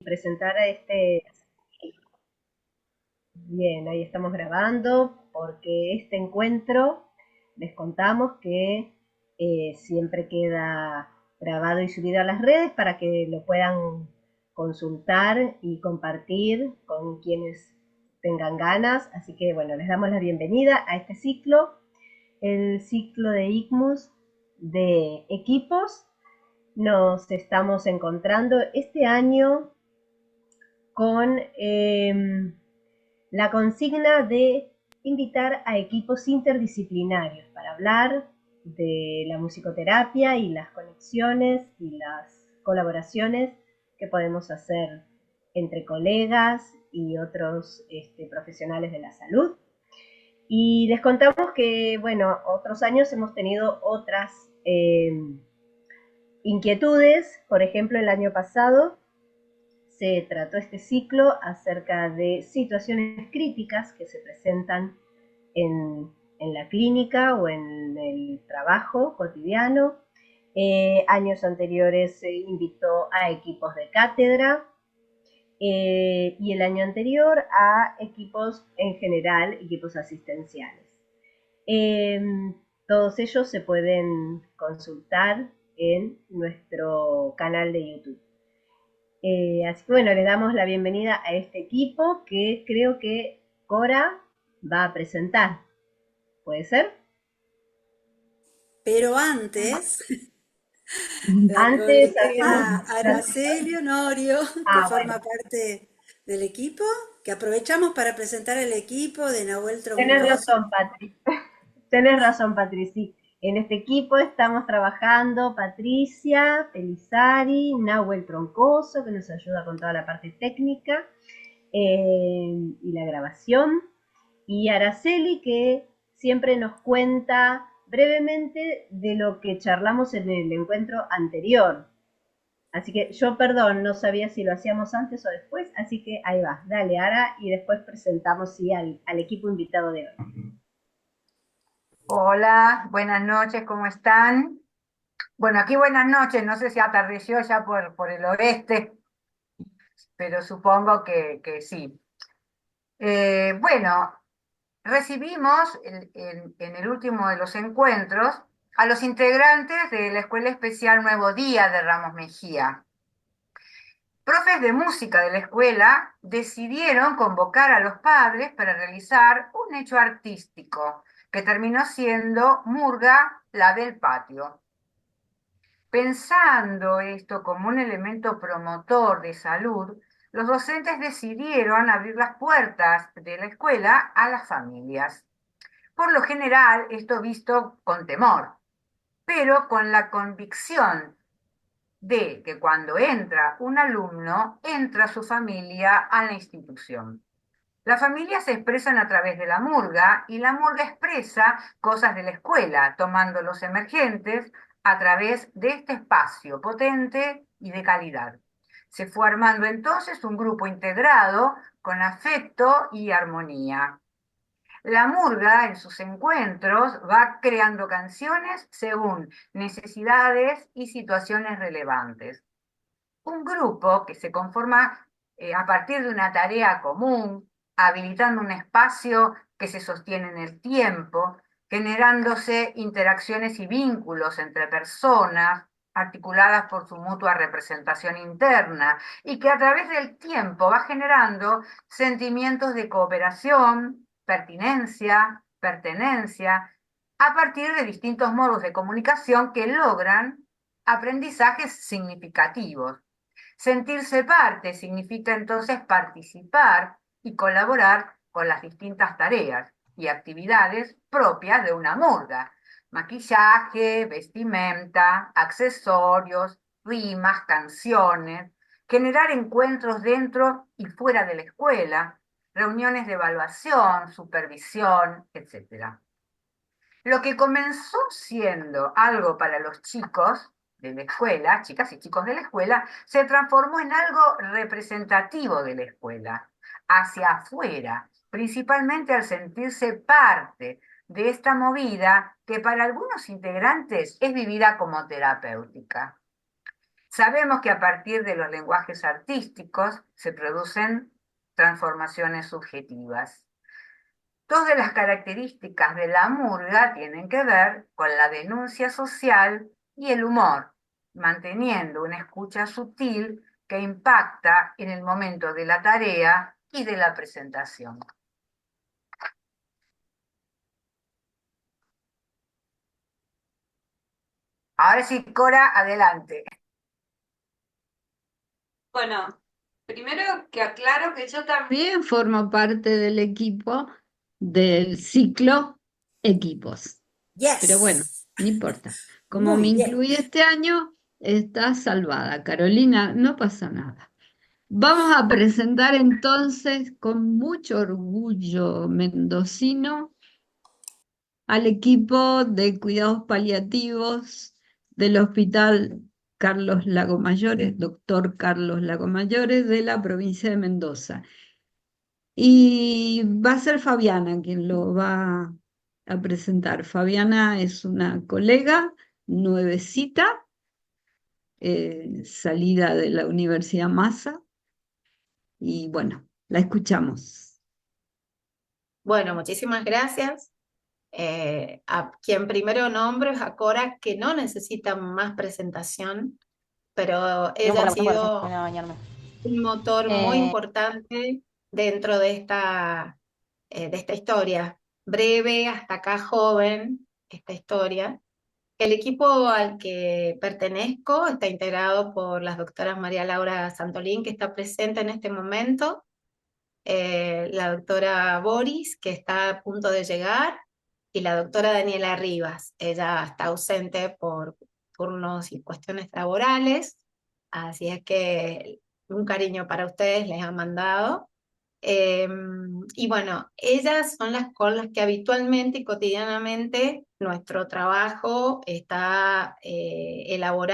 presentar a este... Bien, ahí estamos grabando porque este encuentro les contamos que siempre queda grabado y subido a las redes para que lo puedan consultar y compartir con quienes tengan ganas. Así que bueno, les damos la bienvenida a este ciclo, el ciclo de ICMUS de equipos. Nos estamos encontrando este año con la consigna de invitar a equipos interdisciplinarios para hablar de la musicoterapia y las conexiones y las colaboraciones que podemos hacer entre colegas y otros profesionales de la salud. Y les contamos que, bueno, otros años hemos tenido otras inquietudes. Por ejemplo, el año pasado se trató este ciclo acerca de situaciones críticas que se presentan en la clínica o en el trabajo cotidiano. Años anteriores se invitó a equipos de cátedra y el año anterior a equipos en general, equipos asistenciales. Eh, Todos ellos se pueden consultar en nuestro canal de YouTube. Así que bueno, le damos la bienvenida a este equipo que creo que Cora va a presentar. ¿Puede ser? Pero antes, la Antes hacemos... colega Araceli Honorio, que Ah, bueno, forma parte del equipo, que aprovechamos para presentar el equipo de Nahuel tenés Troncoso. razón, Patri. Tenés razón, Patrici. En este equipo estamos trabajando Patricia, Pelizari, Nahuel Troncoso, que nos ayuda con toda la parte técnica y la grabación, y Araceli, que siempre nos cuenta brevemente de lo que charlamos en el encuentro anterior. Así que yo, perdón, no sabía si lo hacíamos antes o después, así que ahí va, dale, Ara, y después presentamos sí, al equipo invitado de hoy. Hola, buenas noches, ¿cómo están? Bueno, aquí buenas noches, no sé si atardeció ya por el oeste, pero supongo que sí. Bueno, recibimos en el último de los encuentros a los integrantes de la Escuela Especial Nuevo Día de Ramos Mejía. Profes de música de la escuela decidieron convocar a los padres para realizar un hecho artístico que terminó siendo Murga, la del patio. Pensando esto como un elemento promotor de salud, los docentes decidieron abrir las puertas de la escuela a las familias. Por lo general, esto visto con temor, pero con la convicción de que cuando entra un alumno, entra su familia a la institución. Las familias se expresan a través de la murga y la murga expresa cosas de la escuela, tomando los emergentes a través de este espacio potente y de calidad. Se fue armando entonces un grupo integrado con afecto y armonía. La murga en sus encuentros va creando canciones según necesidades y situaciones relevantes. Un grupo que se conforma a partir de una tarea común, habilitando un espacio que se sostiene en el tiempo, generándose interacciones y vínculos entre personas, articuladas por su mutua representación interna, y que a través del tiempo va generando sentimientos de cooperación, pertinencia, pertenencia, a partir de distintos modos de comunicación que logran aprendizajes significativos. Sentirse parte significa entonces participar y colaborar con las distintas tareas y actividades propias de una murga. Maquillaje, vestimenta, accesorios, rimas, canciones, generar encuentros dentro y fuera de la escuela, reuniones de evaluación, supervisión, etc. Lo que comenzó siendo algo para los chicos de la escuela, chicas y chicos de la escuela, se transformó en algo representativo de la escuela, hacia afuera, principalmente al sentirse parte de esta movida que para algunos integrantes es vivida como terapéutica. Sabemos que a partir de los lenguajes artísticos se producen transformaciones subjetivas. Todas las características de la murga tienen que ver con la denuncia social y el humor, manteniendo una escucha sutil que impacta en el momento de la tarea y de la presentación. Ahora sí, Cora, adelante. Bueno, primero que aclaro que yo también formo parte del equipo del ciclo Equipos. Pero bueno, Yes. no importa. Como Muy me bien. incluí este año, está salvada. Carolina, no pasa nada. Vamos a presentar entonces con mucho orgullo mendocino al equipo de cuidados paliativos del Hospital Carlos Lagomayores, doctor Carlos Lagomayores de la provincia de Mendoza. Y va a ser Fabiana quien lo va a presentar. Fabiana es una colega nuevecita, salida de la Universidad Massa, y bueno, la escuchamos. Bueno, muchísimas gracias. A quien primero nombro es a Cora, que no necesita más presentación, pero ella ha sido un motor muy importante dentro de esta historia, breve hasta acá joven, esta historia. El equipo al que pertenezco está integrado por las doctoras María Laura Santolín, que está presente en este momento, la doctora Boris, que está a punto de llegar, y la doctora Daniela Rivas. Ella está ausente por turnos y cuestiones laborales, así es que un cariño para ustedes les han mandado. Y bueno, ellas son las con las que habitualmente y cotidianamente nuestro trabajo está elaborado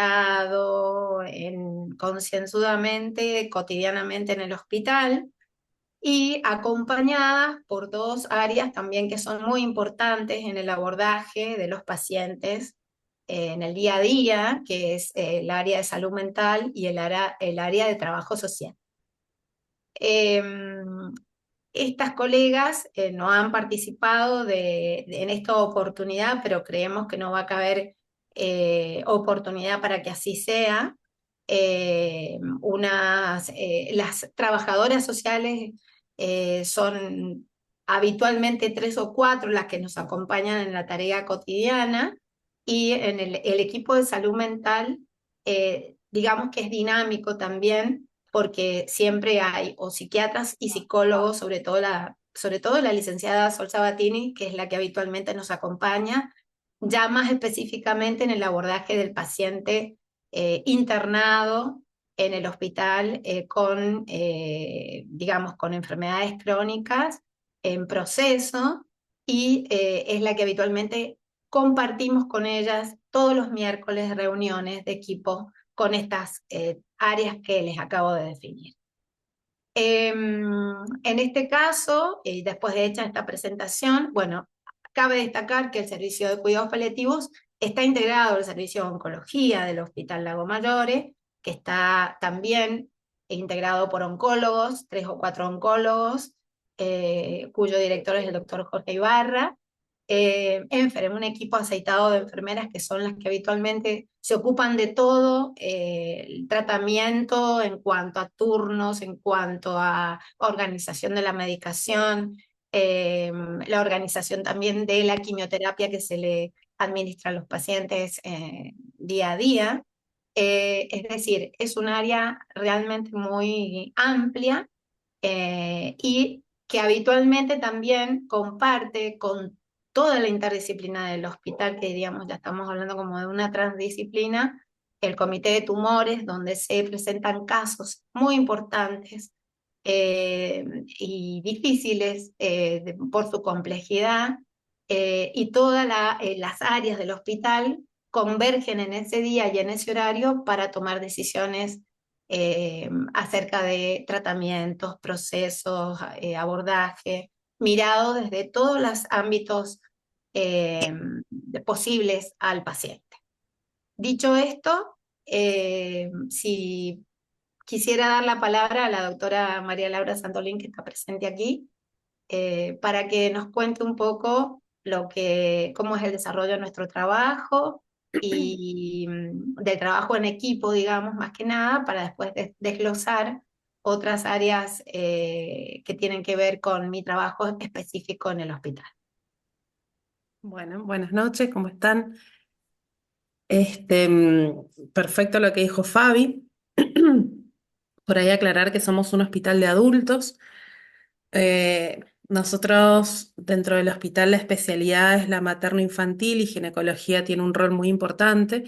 concienzudamente, cotidianamente en el hospital, y acompañadas por dos áreas también que son muy importantes en el abordaje de los pacientes en el día a día, que es el área de salud mental y el área de trabajo social. Estas colegas no han participado en esta oportunidad, pero creemos que no va a caber oportunidad para que así sea. Las trabajadoras sociales son habitualmente 3 o 4 las que nos acompañan en la tarea cotidiana, y en el equipo de salud mental, digamos que es dinámico también, porque siempre hay o psiquiatras y psicólogos, sobre todo la licenciada Sol Sabatini, que es la que habitualmente nos acompaña, ya más específicamente en el abordaje del paciente internado en el hospital digamos, con enfermedades crónicas en proceso, y es la que habitualmente compartimos con ellas todos los miércoles reuniones de equipo con estas áreas que les acabo de definir. En este caso, después de hecha esta presentación, bueno, cabe destacar que el servicio de cuidados paliativos está integrado al servicio de oncología del Hospital Lago Mayores, que está también integrado por oncólogos, 3 o 4 oncólogos, cuyo director es el doctor Jorge Ibarra, un equipo aceitado de enfermeras que son las que habitualmente se ocupan de todo el tratamiento en cuanto a turnos, en cuanto a organización de la medicación, la organización también de la quimioterapia que se le administra a los pacientes día a día. Es decir, es un área realmente muy amplia y que habitualmente también comparte con toda la interdisciplina del hospital, que diríamos ya estamos hablando como de una transdisciplina, el comité de tumores, donde se presentan casos muy importantes y difíciles por su complejidad, y todas las áreas del hospital convergen en ese día y en ese horario para tomar decisiones acerca de tratamientos, procesos, abordaje, mirado desde todos los ámbitos posibles al paciente. Dicho esto, Si quisiera dar la palabra a la doctora María Laura Santolín, que está presente aquí, para que nos cuente un poco cómo es el desarrollo de nuestro trabajo y del trabajo en equipo, digamos, más que nada, para después desglosar otras áreas que tienen que ver con mi trabajo específico en el hospital. Bueno, buenas noches, ¿cómo están? Perfecto lo que dijo Fabi. Por ahí aclarar que somos un hospital de adultos. Nosotros dentro del hospital la especialidad es la materno-infantil y ginecología tiene un rol muy importante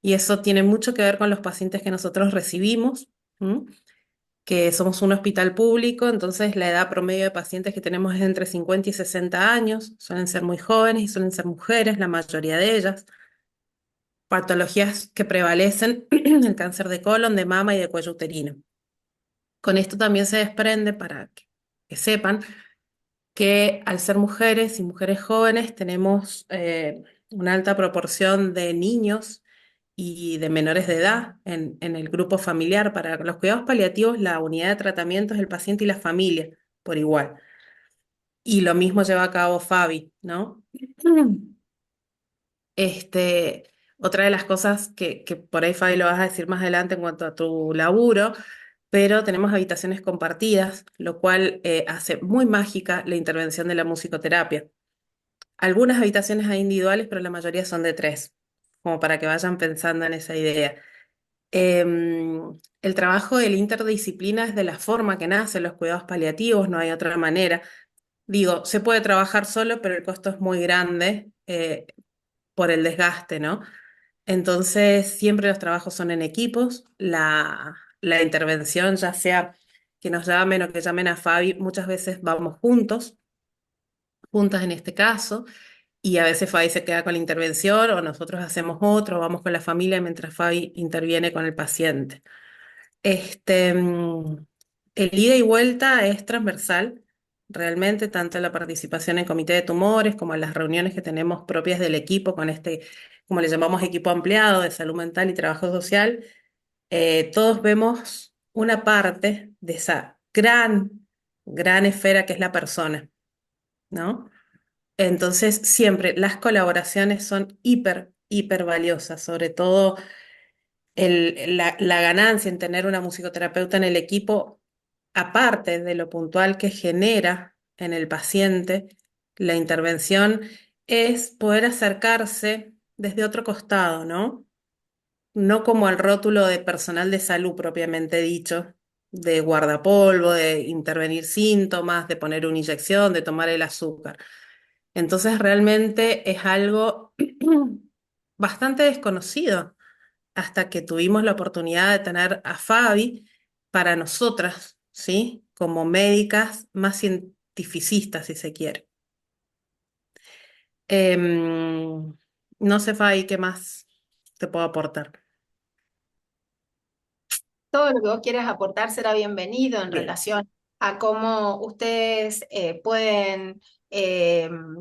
y eso tiene mucho que ver con los pacientes que nosotros recibimos, ¿m? Que somos un hospital público, entonces la edad promedio de pacientes que tenemos es entre 50 y 60 años, suelen ser muy jóvenes y suelen ser mujeres, la mayoría de ellas. Patologías que prevalecen, el cáncer de colon, de mama y de cuello uterino. Con esto también se desprende, para que sepan, que al ser mujeres y mujeres jóvenes tenemos una alta proporción de niños y de menores de edad en el grupo familiar. Para los cuidados paliativos, la unidad de tratamiento es el paciente y la familia por igual. Y lo mismo lleva a cabo Fabi, ¿no? Otra de las cosas que por ahí, Fabi, lo vas a decir más adelante en cuanto a tu laburo, pero tenemos habitaciones compartidas, lo cual hace muy mágica la intervención de la musicoterapia. Algunas habitaciones hay individuales, pero la mayoría son de 3, como para que vayan pensando en esa idea. El trabajo de la interdisciplina es de la forma que nacen los cuidados paliativos, no hay otra manera. Digo, se puede trabajar solo, pero el costo es muy grande por el desgaste, ¿no? Entonces, siempre los trabajos son en equipos. La intervención, ya sea que nos llamen o que llamen a Fabi, muchas veces vamos juntos, juntas en este caso, y a veces Fabi se queda con la intervención o nosotros hacemos otro, vamos con la familia mientras Fabi interviene con el paciente. Este, mm, el ida y vuelta es transversal, realmente, tanto en la participación en comité de tumores como en las reuniones que tenemos propias del equipo con como le llamamos, equipo ampliado de salud mental y trabajo social. Todos vemos una parte de esa gran esfera que es la persona, ¿no? Entonces, siempre las colaboraciones son hiper valiosas, sobre todo la ganancia en tener una musicoterapeuta en el equipo, aparte de lo puntual que genera en el paciente, la intervención es poder acercarse desde otro costado, ¿no? No como el rótulo de personal de salud propiamente dicho, de guardapolvo, de intervenir síntomas, de poner una inyección, de tomar el azúcar. Entonces realmente es algo bastante desconocido hasta que tuvimos la oportunidad de tener a Fabi para nosotras, ¿sí? Como médicas más cientificistas, si se quiere. No sé, Fabi, ¿qué más te puedo aportar? Todo lo que vos quieras aportar será bienvenido en Bien. relación a cómo ustedes pueden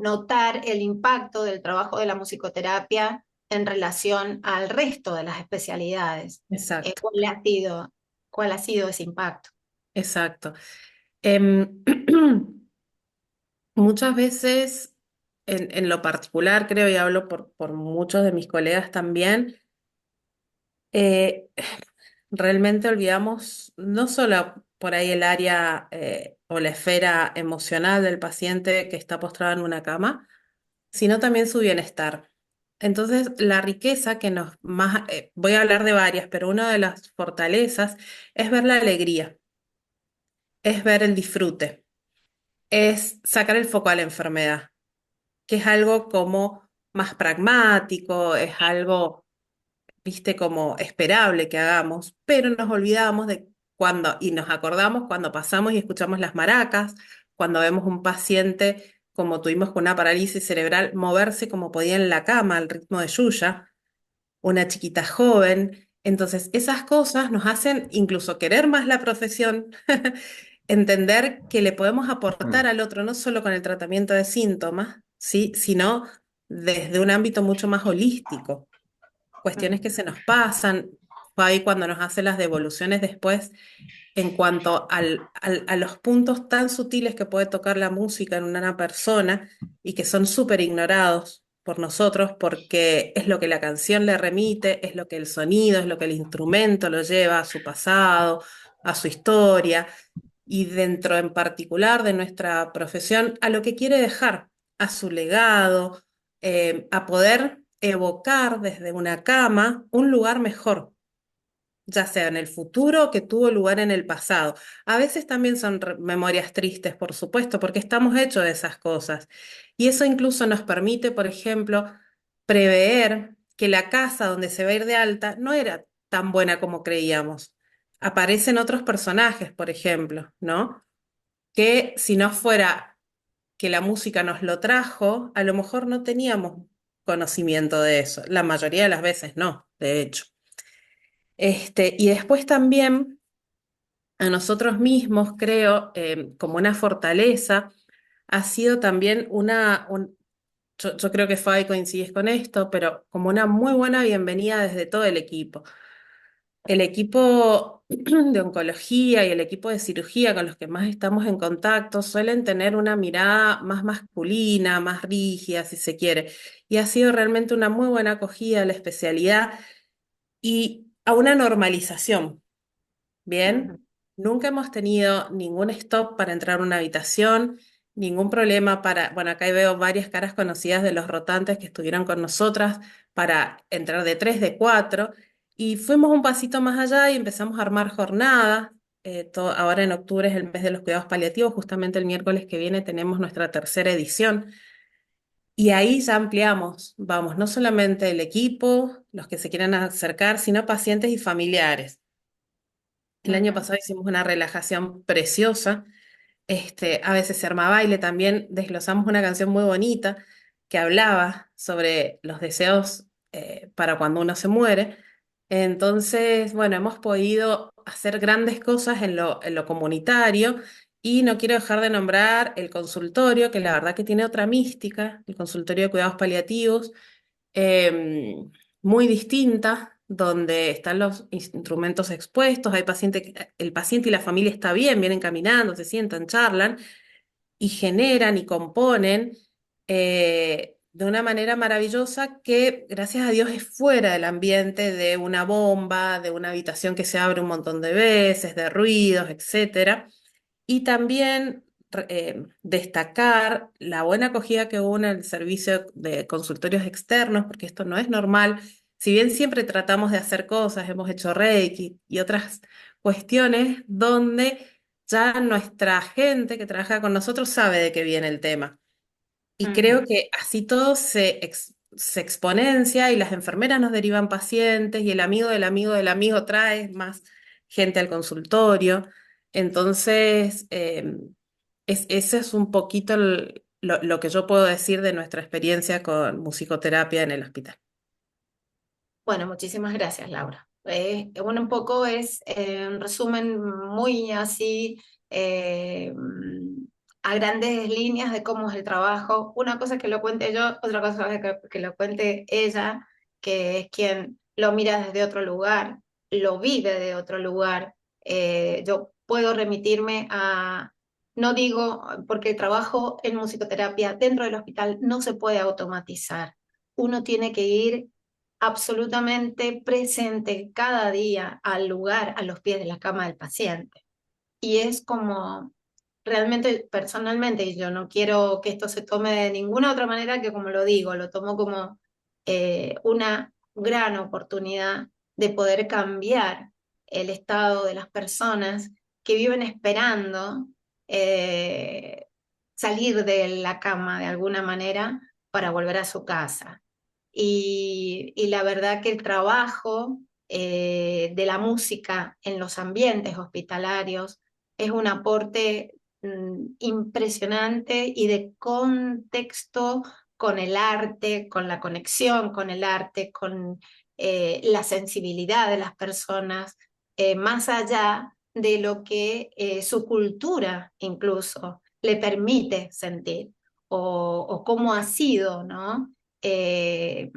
notar el impacto del trabajo de la musicoterapia en relación al resto de las especialidades. Exacto, ¿Cuál ha sido ese impacto? exacto. Em, Muchas veces, en lo particular, creo, y hablo por muchos de mis colegas también, eh, realmente olvidamos no solo por ahí el área o la esfera emocional del paciente que está postrado en una cama, sino también su bienestar. Entonces, la riqueza que voy a hablar de varias, pero una de las fortalezas es ver la alegría, es ver el disfrute, es sacar el foco a la enfermedad, que es algo como más pragmático, es algo, viste, como esperable que hagamos, pero nos olvidamos de y nos acordamos cuando pasamos y escuchamos las maracas, cuando vemos un paciente como tuvimos con una parálisis cerebral, moverse como podía en la cama al ritmo de Yuya, una chiquita joven. Entonces, esas cosas nos hacen incluso querer más la profesión, entender que le podemos aportar al otro no solo con el tratamiento de síntomas, ¿sí? Sino desde un ámbito mucho más holístico, cuestiones que se nos pasan. Fabi cuando nos hace las devoluciones después en cuanto a los puntos tan sutiles que puede tocar la música en una persona y que son súper ignorados por nosotros porque es lo que la canción le remite, es lo que el sonido, es lo que el instrumento lo lleva a su pasado, a su historia y dentro en particular de nuestra profesión a lo que quiere dejar, a su legado, a poder evocar desde una cama un lugar mejor, ya sea en el futuro o que tuvo lugar en el pasado. A veces también son memorias tristes, por supuesto, porque estamos hechos de esas cosas. Y eso incluso nos permite, por ejemplo, prever que la casa donde se va a ir de alta no era tan buena como creíamos. Aparecen otros personajes, por ejemplo, ¿no? Que si no fuera que la música nos lo trajo, a lo mejor no teníamos conocimiento de eso. La mayoría de las veces no, de hecho. Y después también a nosotros mismos, creo, como una fortaleza, ha sido también yo creo que Fabi coincides con esto, pero como una muy buena bienvenida desde todo el equipo. El equipo de oncología y el equipo de cirugía con los que más estamos en contacto suelen tener una mirada más masculina, más rígida, si se quiere. Y ha sido realmente una muy buena acogida a la especialidad y a una normalización. Ujú. Bien, nunca hemos tenido ningún stop para entrar a una habitación, ningún problema bueno, acá veo varias caras conocidas de los rotantes que estuvieron con nosotras para entrar de 3, de 4, y fuimos un pasito más allá y empezamos a armar jornadas. Ahora en octubre es el mes de los cuidados paliativos, justamente el miércoles que viene tenemos nuestra tercera edición. Y ahí ya ampliamos, vamos, no solamente el equipo, los que se quieran acercar, sino pacientes y familiares. El año Ujú. pasado hicimos una relajación preciosa. A veces se arma baile también. Desglosamos una canción muy bonita que hablaba sobre los deseos para cuando uno se muere. Entonces, bueno, hemos podido hacer grandes cosas en lo comunitario y no quiero dejar de nombrar el consultorio, que la verdad que tiene otra mística, el consultorio de cuidados paliativos eh, muy distinta, donde están los instrumentos expuestos, el paciente y la familia está bien, vienen caminando, se sientan, charlan y generan y componen de una manera maravillosa que, gracias a Dios, es fuera del ambiente de una bomba, de una habitación que se abre un montón de veces, de ruidos, etcétera. Y también destacar la buena acogida que hubo en el servicio de consultorios externos, porque esto no es normal. Si bien siempre tratamos de hacer cosas, hemos hecho Reiki y otras cuestiones donde ya nuestra gente que trabaja con nosotros sabe de qué viene el tema. Y creo Ujú. que así todo se exponencia y las enfermeras nos derivan pacientes y el amigo del amigo del amigo trae más gente al consultorio. Entonces, ese es un poquito lo que yo puedo decir de nuestra experiencia con musicoterapia en el hospital. Bueno, muchísimas gracias, Laura. Bueno, un poco es un resumen muy así, a grandes líneas de cómo es el trabajo. Una cosa que lo cuente yo, otra cosa que lo cuente ella, que es quien lo mira desde otro lugar, lo vive de otro lugar. Yo puedo remitirme no digo, porque el trabajo en musicoterapia dentro del hospital no se puede automatizar. Uno tiene que ir absolutamente presente cada día al lugar, a los pies de la cama del paciente. Y es como, realmente, personalmente, y yo no quiero que esto se tome de ninguna otra manera que como lo digo, lo tomo como una gran oportunidad de poder cambiar el estado de las personas que viven esperando eh, salir de la cama de alguna manera para volver a su casa. Y la verdad que el trabajo de la música en los ambientes hospitalarios es un aporte impresionante y de contexto con el arte, con la conexión con el arte, con la sensibilidad de las personas, más allá de lo que su cultura incluso le permite sentir o cómo ha sido, ¿no? eh,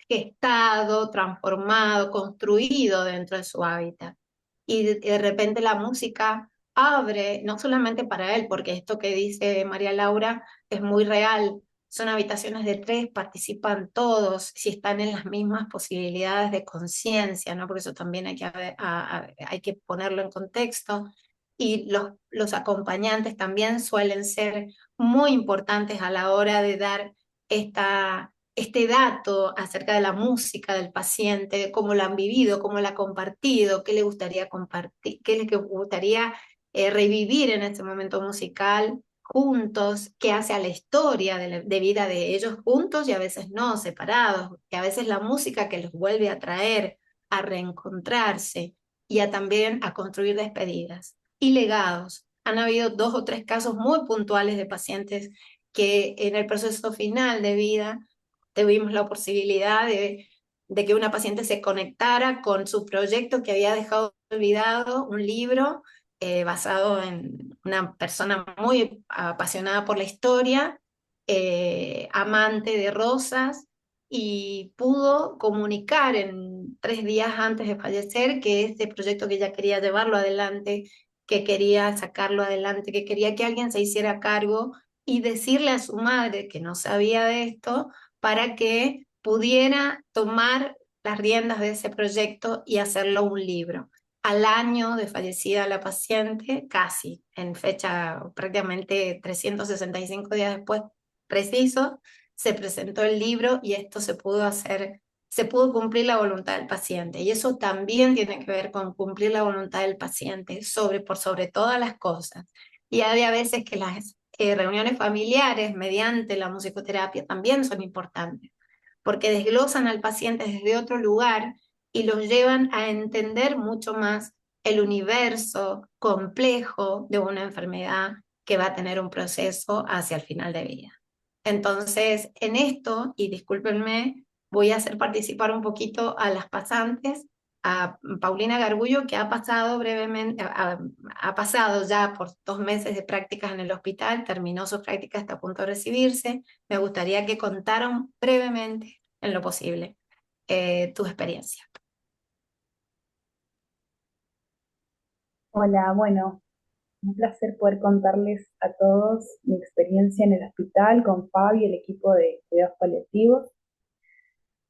gestado, transformado, construido dentro de su hábitat. Y de repente la música abre, no solamente para él, porque esto que dice María Laura es muy real, son habitaciones de 3, participan todos, si están en las mismas posibilidades de conciencia, ¿no? Porque eso también hay que ponerlo en contexto. Y los acompañantes también suelen ser muy importantes a la hora de dar este dato acerca de la música del paciente, de cómo la han vivido, cómo la han compartido, qué le gustaría compartir, qué le gustaría revivir en este momento musical juntos, qué hace a la historia de vida de ellos juntos y a veces no, separados, que a veces la música que los vuelve a traer, a reencontrarse y a también a construir despedidas y legados. Han habido 2 o 3 casos muy puntuales de pacientes que en el proceso final de vida tuvimos la posibilidad de que una paciente se conectara con su proyecto que había dejado olvidado, un libro basado en una persona muy apasionada por la historia, amante de rosas, y pudo comunicar en 3 días antes de fallecer que este proyecto que ella quería llevarlo adelante, que quería sacarlo adelante, que quería que alguien se hiciera cargo y decirle a su madre que no sabía de esto para que pudiera tomar las riendas de ese proyecto y hacerlo un libro. Al año de fallecida la paciente, casi en fecha prácticamente 365 días después, preciso, se presentó el libro y esto se pudo hacer, se pudo cumplir la voluntad del paciente. Y eso también tiene que ver con cumplir la voluntad del paciente por sobre todas las cosas. Y hay a veces que las reuniones familiares mediante la musicoterapia también son importantes, porque desglosan al paciente desde otro lugar y los llevan a entender mucho más el universo complejo de una enfermedad que va a tener un proceso hacia el final de vida. Entonces, en esto, y discúlpenme, voy a hacer participar un poquito a las pasantes, a Paulina Gargullo, que ha pasado brevemente, ha pasado ya por 2 meses de prácticas en el hospital, terminó su práctica, está a punto de recibirse. Me gustaría que contaran brevemente, en lo posible, tu experiencia. Hola, bueno, un placer poder contarles a todos mi experiencia en el hospital con Fabi y el equipo de cuidados paliativos.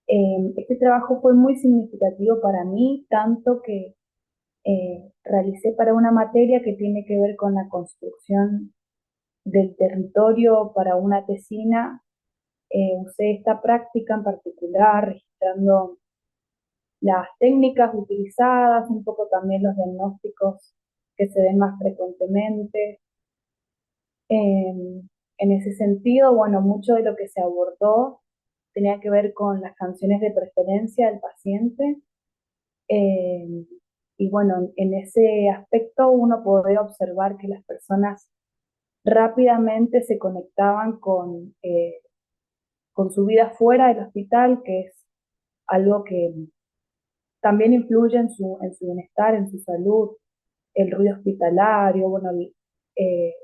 Este trabajo fue muy significativo para mí, tanto que realicé para una materia que tiene que ver con la construcción del territorio para una tesina. Usé esta práctica en particular, registrando las técnicas utilizadas, un poco también los diagnósticos que se ven más frecuentemente. En ese sentido, bueno, mucho de lo que se abordó tenía que ver con las canciones de preferencia del paciente. eh, y bueno, en ese aspecto uno podía observar que las personas rápidamente se conectaban con su vida fuera del hospital, que es algo que también influye en su bienestar, en su salud, el ruido hospitalario, bueno, eh,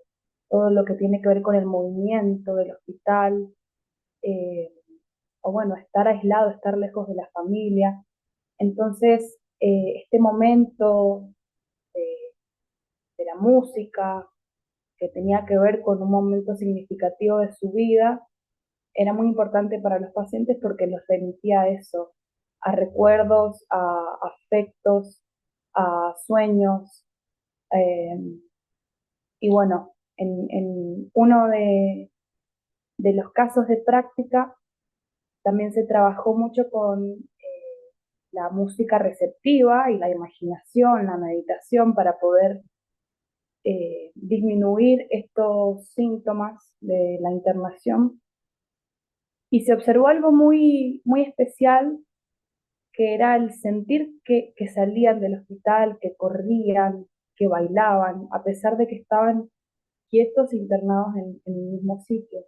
todo lo que tiene que ver con el movimiento del hospital, eh, o bueno, estar aislado, estar lejos de la familia. Entonces, este momento de, de la música, que tenía que ver con un momento significativo de su vida, era muy importante para los pacientes porque los remitía a eso, a recuerdos, a afectos, a sueños. eh, y bueno, en uno de los casos de práctica también se trabajó mucho con la música receptiva y la imaginación, la meditación para poder disminuir estos síntomas de la internación. Y se observó algo muy, muy especial, que era el sentir que salían del hospital, que corrían, que bailaban, a pesar de que estaban quietos internados en el mismo sitio.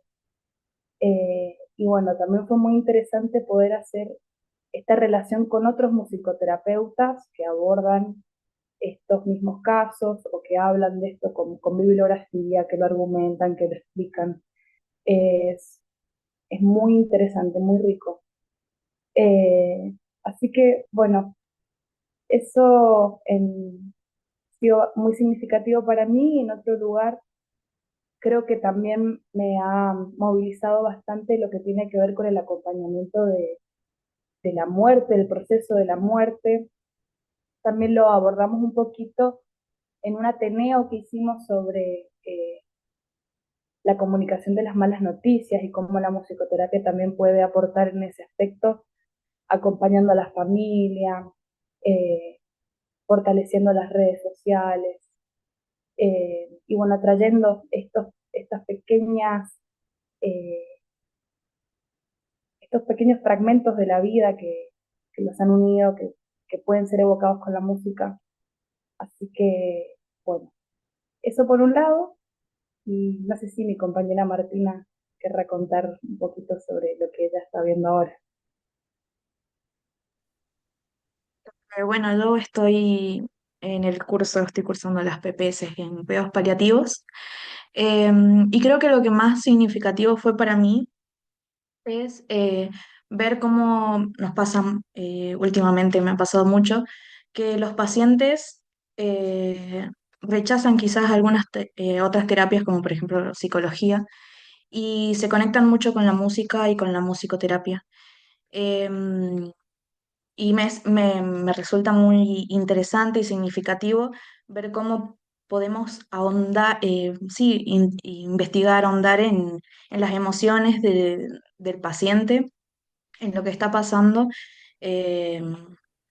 Y bueno, también fue muy interesante poder hacer esta relación con otros musicoterapeutas que abordan estos mismos casos o que hablan de esto con bibliografía, que lo argumentan, que lo explican. Es es muy interesante, muy rico. Así que, bueno, eso ha sido muy significativo para mí. En otro lugar, creo que también me ha movilizado bastante lo que tiene que ver con el acompañamiento de la muerte, el proceso de la muerte. También lo abordamos un poquito en un Ateneo que hicimos sobre la comunicación de las malas noticias y cómo la musicoterapia también puede aportar en ese aspecto, acompañando a la familia, eh, fortaleciendo las redes sociales, y bueno, trayendo estas eh, estos pequeños fragmentos de la vida que los han unido, que pueden ser evocados con la música. Así que, bueno, eso por un lado, y no sé si mi compañera Martina querrá contar un poquito sobre lo que ella está viendo ahora. Bueno, yo estoy en el curso, estoy cursando las PPS en cuidados paliativos, y creo que lo que más significativo fue para mí es ver cómo nos pasa, últimamente me ha pasado mucho, que los pacientes eh, rechazan quizás algunas otras terapias, como por ejemplo psicología, y se conectan mucho con la música y con la musicoterapia. Em, y me resulta muy interesante y significativo ver cómo podemos ahondar, sí, investigar, ahondar en las emociones del paciente, en lo que está pasando, eh,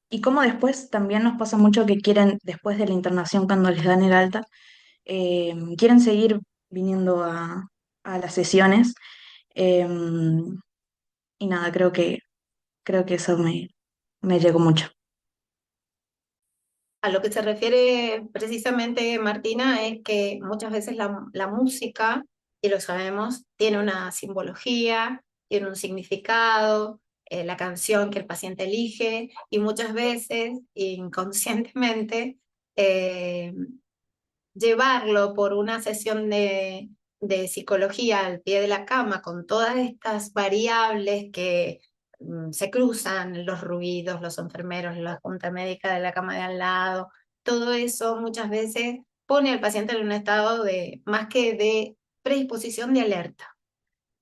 y cómo después también nos pasa mucho que quieren, después de la internación, cuando les dan el alta, quieren seguir viniendo a las sesiones. eh, y nada, creo que eso me llegó mucho. A lo que se refiere precisamente Martina es que muchas veces la música, y lo sabemos, tiene una simbología, tiene un significado, la canción que el paciente elige, y muchas veces inconscientemente eh, llevarlo por una sesión de psicología al pie de la cama con todas estas variables que se cruzan, los ruidos, los enfermeros, la junta médica de la cama de al lado, todo eso muchas veces pone al paciente en un estado de, más que de predisposición, de alerta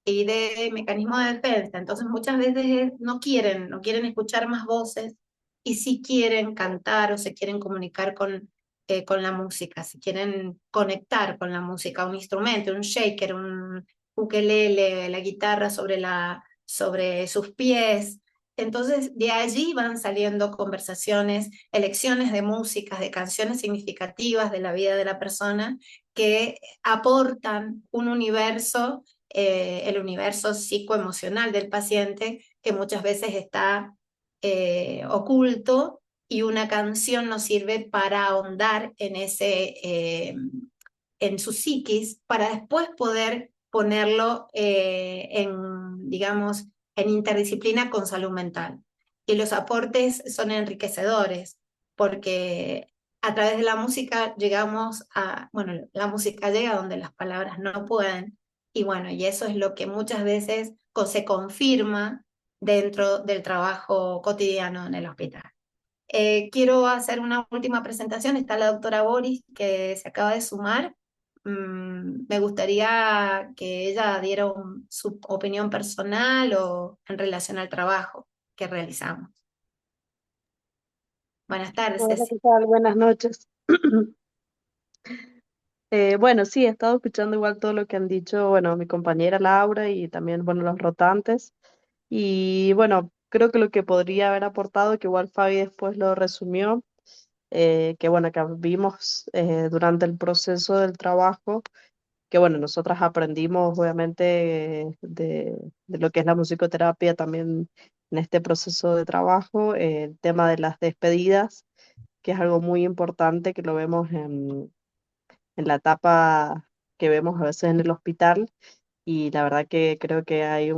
y de mecanismo de defensa. Entonces muchas veces no quieren escuchar más voces y sí quieren cantar o se quieren comunicar con la música, si quieren conectar con la música, un instrumento, un shaker, un ukelele, la guitarra sobre sus pies. Entonces, de allí van saliendo conversaciones, elecciones de músicas, de canciones significativas de la vida de la persona que aportan un universo, el universo psicoemocional del paciente, que muchas veces está oculto, y una canción nos sirve para ahondar en su psiquis, para después poder ponerlo digamos, en interdisciplina con salud mental. Y los aportes son enriquecedores, porque a través de la música llegamos bueno, la música llega donde las palabras no pueden, y bueno, y eso es lo que muchas veces se confirma dentro del trabajo cotidiano en el hospital. Quiero hacer una última presentación. Está la doctora Boris, que se acaba de sumar. Me gustaría que ella diera su opinión personal o en relación al trabajo que realizamos. Buenas tardes, Hola, Ceci. ¿qué tal? Buenas noches. Bueno, sí, he estado escuchando igual todo lo que han dicho, bueno, mi compañera Laura y también, bueno, los rotantes. Y bueno, creo que lo que podría haber aportado, que igual Fabi después lo resumió, que bueno, que vimos durante el proceso del trabajo, que bueno, nosotras aprendimos obviamente de lo que es la musicoterapia también en este proceso de trabajo, el tema de las despedidas, que es algo muy importante, que lo vemos en la etapa que vemos a veces en el hospital, y la verdad que creo que hay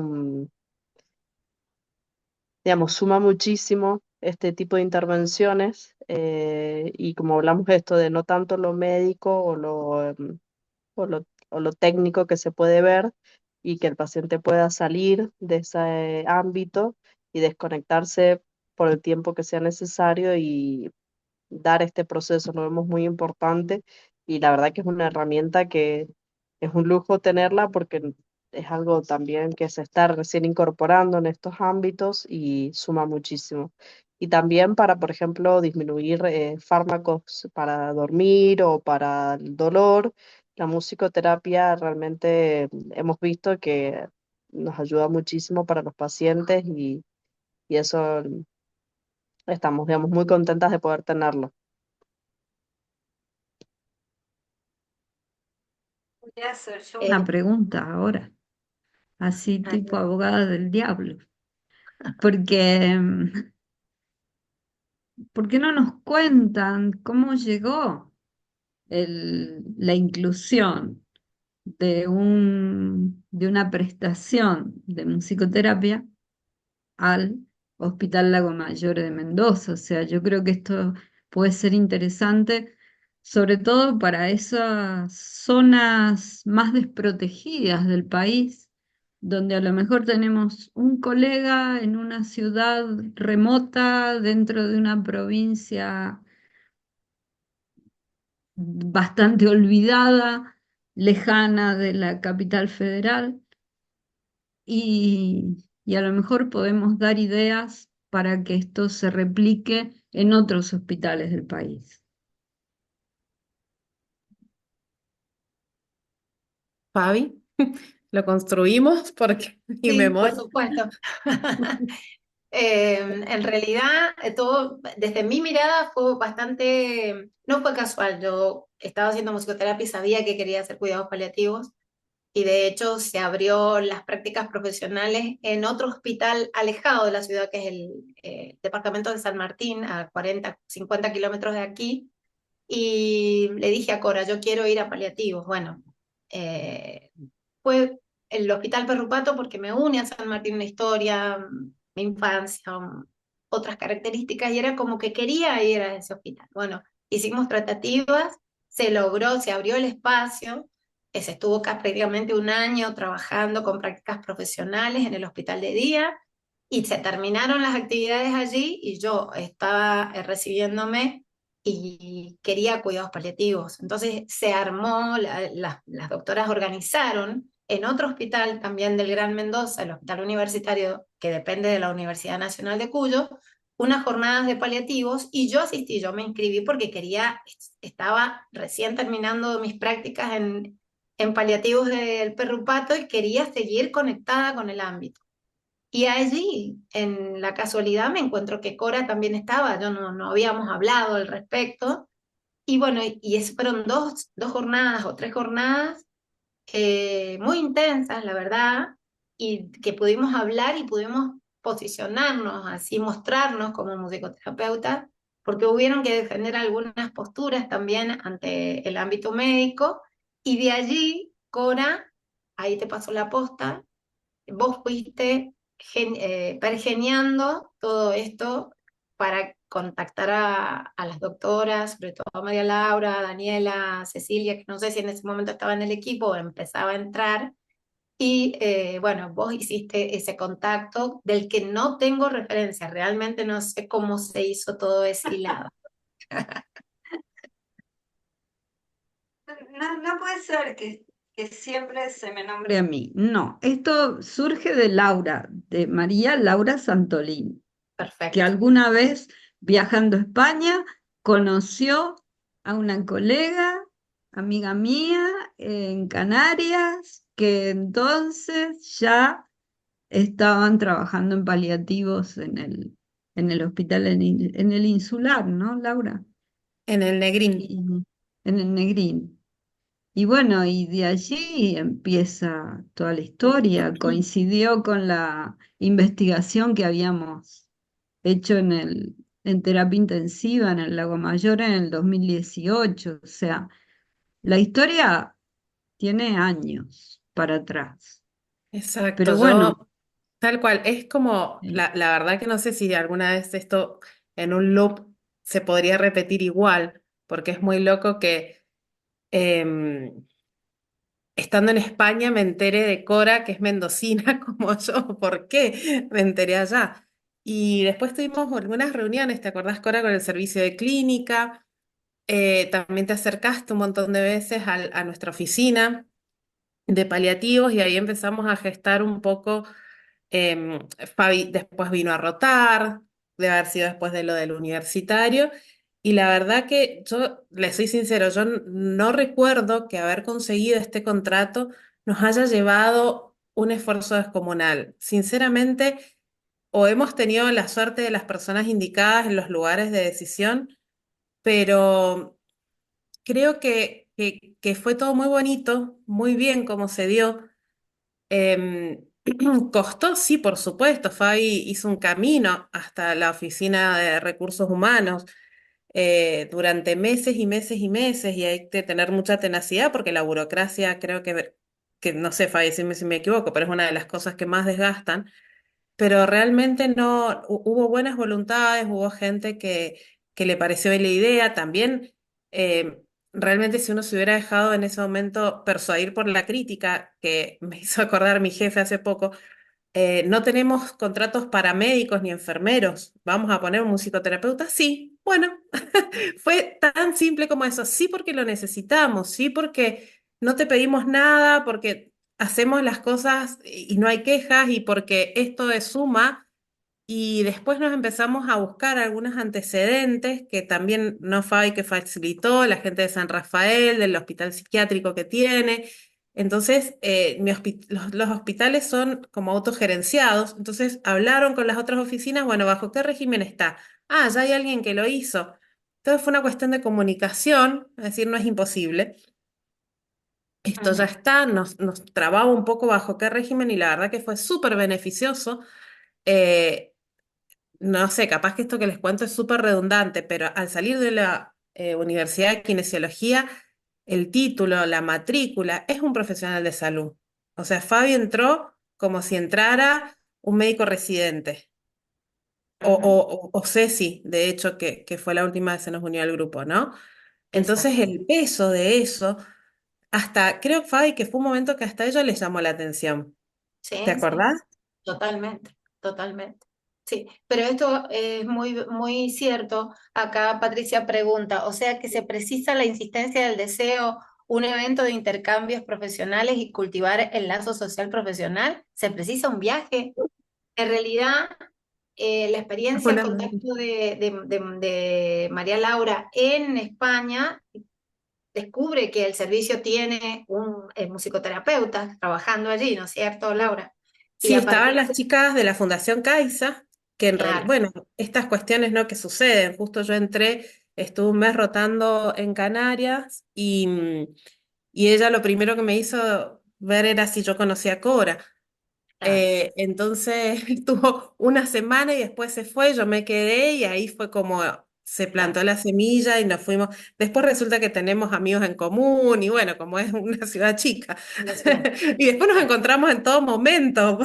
digamos, suma muchísimo este tipo de intervenciones, y como hablamos de esto de no tanto lo médico o lo técnico que se puede ver, y que el paciente pueda salir de ese ámbito y desconectarse por el tiempo que sea necesario y dar este proceso, lo vemos muy importante y la verdad que es una herramienta que es un lujo tenerla porque es algo también que se está recién incorporando en estos ámbitos y suma muchísimo. Y también para, por ejemplo, disminuir fármacos para dormir o para el dolor, la musicoterapia realmente hemos visto que nos ayuda muchísimo para los pacientes y eso estamos, digamos, muy contentas de poder tenerlo. Voy a hacer yo Eh, una pregunta ahora, así tipo abogada del diablo, porque ¿por qué no nos cuentan cómo llegó la inclusión de una prestación de musicoterapia al Hospital Lago Mayor de Mendoza? O sea, yo creo que esto puede ser interesante, sobre todo para esas zonas más desprotegidas del país, donde a lo mejor tenemos un colega en una ciudad remota dentro de una provincia bastante olvidada, lejana de la capital federal, y a lo mejor podemos dar ideas para que esto se replique en otros hospitales del país. Fabi, lo construimos porque mi sí, por memoria. supuesto. En realidad, todo, desde mi mirada fue bastante, no fue casual. Yo estaba haciendo musicoterapia y sabía que quería hacer cuidados paliativos. Y de hecho se abrió las prácticas profesionales en otro hospital alejado de la ciudad, que es el departamento de San Martín, a 40, 50 kilómetros de aquí. Y le dije a Cora, yo quiero ir a paliativos. Bueno, eh, fue el Hospital Perrupato porque me une a San Martín una historia, mi infancia, otras características, y era como que quería ir a ese hospital. Bueno, hicimos tratativas, se logró, se abrió el espacio, se estuvo acá prácticamente un año trabajando con prácticas profesionales en el hospital de día, y se terminaron las actividades allí, y yo estaba recibiéndome y quería cuidados paliativos. Entonces se armó, las doctoras organizaron en otro hospital también del Gran Mendoza, el Hospital Universitario, que depende de la Universidad Nacional de Cuyo, unas jornadas de paliativos, y yo asistí, yo me inscribí porque quería, estaba recién terminando mis prácticas en paliativos del Perrupato y quería seguir conectada con el ámbito. Y allí, en la casualidad, me encuentro que Cora también estaba, yo no habíamos hablado al respecto, y bueno, fueron dos jornadas o tres jornadas muy intensas, la verdad, y que pudimos hablar y pudimos posicionarnos, así mostrarnos como musicoterapeutas, porque hubieron que defender algunas posturas también ante el ámbito médico, y de allí, Cora, ahí te pasó la posta, vos fuiste pergeniando todo esto para contactar a las doctoras, sobre todo a María Laura, a Daniela, a Cecilia, que no sé si en ese momento estaba en el equipo o empezaba a entrar, y bueno, vos hiciste ese contacto del que no tengo referencia, realmente no sé cómo se hizo todo ese hilado. No puede ser que siempre se me nombre a mí. No, esto surge de Laura, de María Laura Santolín, que Perfecto. alguna vez viajando a España conoció a una colega, amiga mía, en Canarias, que entonces ya estaban trabajando en paliativos en el hospital, en el Insular, ¿no, Laura? En el Negrín. Y, en el Negrín. Y bueno, y de allí empieza toda la historia. Coincidió con la investigación que habíamos hecho en terapia intensiva en el Lago Mayor en el 2018. O sea, la historia tiene años para atrás. Exacto, Pero bueno, yo tal cual, es como, eh, la verdad que no sé si alguna vez esto en un loop se podría repetir igual, porque es muy loco que em, estando en España me enteré de Cora, que es mendocina como yo. ¿Por qué me enteré allá? Y después tuvimos algunas reuniones, ¿te acordás, Cora, con el servicio de clínica? También te acercaste un montón de veces a nuestra oficina de paliativos y ahí empezamos a gestar un poco. Fabi después vino a rotar, de haber sido después de lo del universitario, y la verdad que yo, le soy sincero, yo no recuerdo que haber conseguido este contrato nos haya llevado un esfuerzo descomunal. Sinceramente, o hemos tenido la suerte de las personas indicadas en los lugares de decisión, pero creo que fue todo muy bonito, muy bien como se dio. Em, Costó, sí, por supuesto. Fabi hizo un camino hasta la oficina de recursos humanos durante meses y meses y meses, y hay que tener mucha tenacidad porque la burocracia creo que no sé, Fabi, decime si me equivoco, pero es una de las cosas que más desgastan. Pero realmente no, hubo buenas voluntades, hubo gente que le pareció bien la idea. También, eh, realmente si uno se hubiera dejado en ese momento persuadir por la crítica, que me hizo acordar mi jefe hace poco, no tenemos contratos para médicos ni enfermeros, ¿vamos a poner un musicoterapeuta? Sí, bueno, fue tan simple como eso. Sí, porque lo necesitamos, sí, porque no te pedimos nada, porque hacemos las cosas y no hay quejas, y porque esto es suma. Y después nos empezamos a buscar algunos antecedentes que también no Fabi que facilitó, la gente de San Rafael, del hospital psiquiátrico que tiene. Entonces, los hospitales son como autogerenciados, entonces hablaron con las otras oficinas, bueno, ¿bajo qué régimen está? Ah, ya hay alguien que lo hizo. Entonces fue una cuestión de comunicación, es decir, no es imposible. Esto ya Ujú. está, nos trababa un poco bajo qué régimen, y la verdad que fue súper beneficioso. Eh, no sé, capaz que esto que les cuento es súper redundante, pero al salir de la Universidad de Kinesiología, el título, la matrícula, es un profesional de salud. O sea, Fabi entró como si entrara un médico residente. Ujú. O Ceci, de hecho, que fue la última vez que se nos unió al grupo, ¿no? Entonces, Exacto. el peso de eso, hasta creo, Fabi, que fue un momento que hasta a ella les llamó la atención. ¿Te Sí, sí. acordás? Totalmente, totalmente. Sí, pero esto es muy, muy cierto. Acá Patricia pregunta, o sea que se precisa la insistencia del deseo, un evento de intercambios profesionales y cultivar el lazo social profesional. ¿Se precisa un viaje? En realidad, la experiencia, el Una- contacto de María Laura en España descubre que el servicio tiene un musicoterapeuta trabajando allí, ¿no es cierto, Laura? Y Sí, a partir estaban las chicas de la Fundación Caixa, que en realidad, Claro, bueno, estas cuestiones no que suceden. Justo yo entré, estuve un mes rotando en Canarias, y ella lo primero que me hizo ver era si yo conocía a Cora. claro, Entonces estuvo una semana y después se fue, yo me quedé y ahí fue como se claro. plantó la semilla y nos fuimos. Después resulta que tenemos amigos en común y bueno, como es una ciudad chica. Una ciudad. Y después nos Claro. encontramos en todo momento.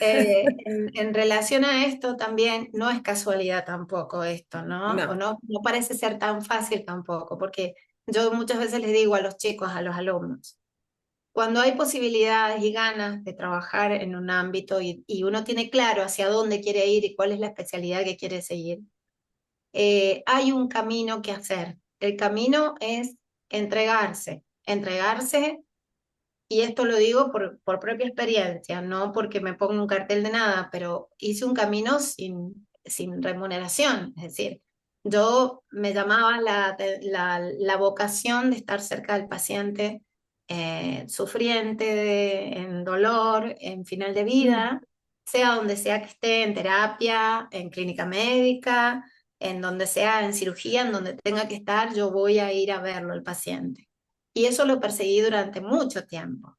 En relación a esto también, no es casualidad tampoco esto, ¿no? O No. no, no parece ser tan fácil tampoco, porque yo muchas veces les digo a los chicos, a los alumnos, cuando hay posibilidades y ganas de trabajar en un ámbito y uno tiene claro hacia dónde quiere ir y cuál es la especialidad que quiere seguir, hay un camino que hacer. El camino es entregarse, entregarse. Y esto lo digo por propia experiencia, no porque me ponga un cartel de nada, pero hice un camino sin remuneración. Es decir, yo me llamaba la vocación de estar cerca del paciente sufriente, en dolor, en final de vida, sea donde sea que esté, en terapia, en clínica médica, en donde sea, en cirugía, en donde tenga que estar, yo voy a ir a verlo el paciente. Y eso lo perseguí durante mucho tiempo.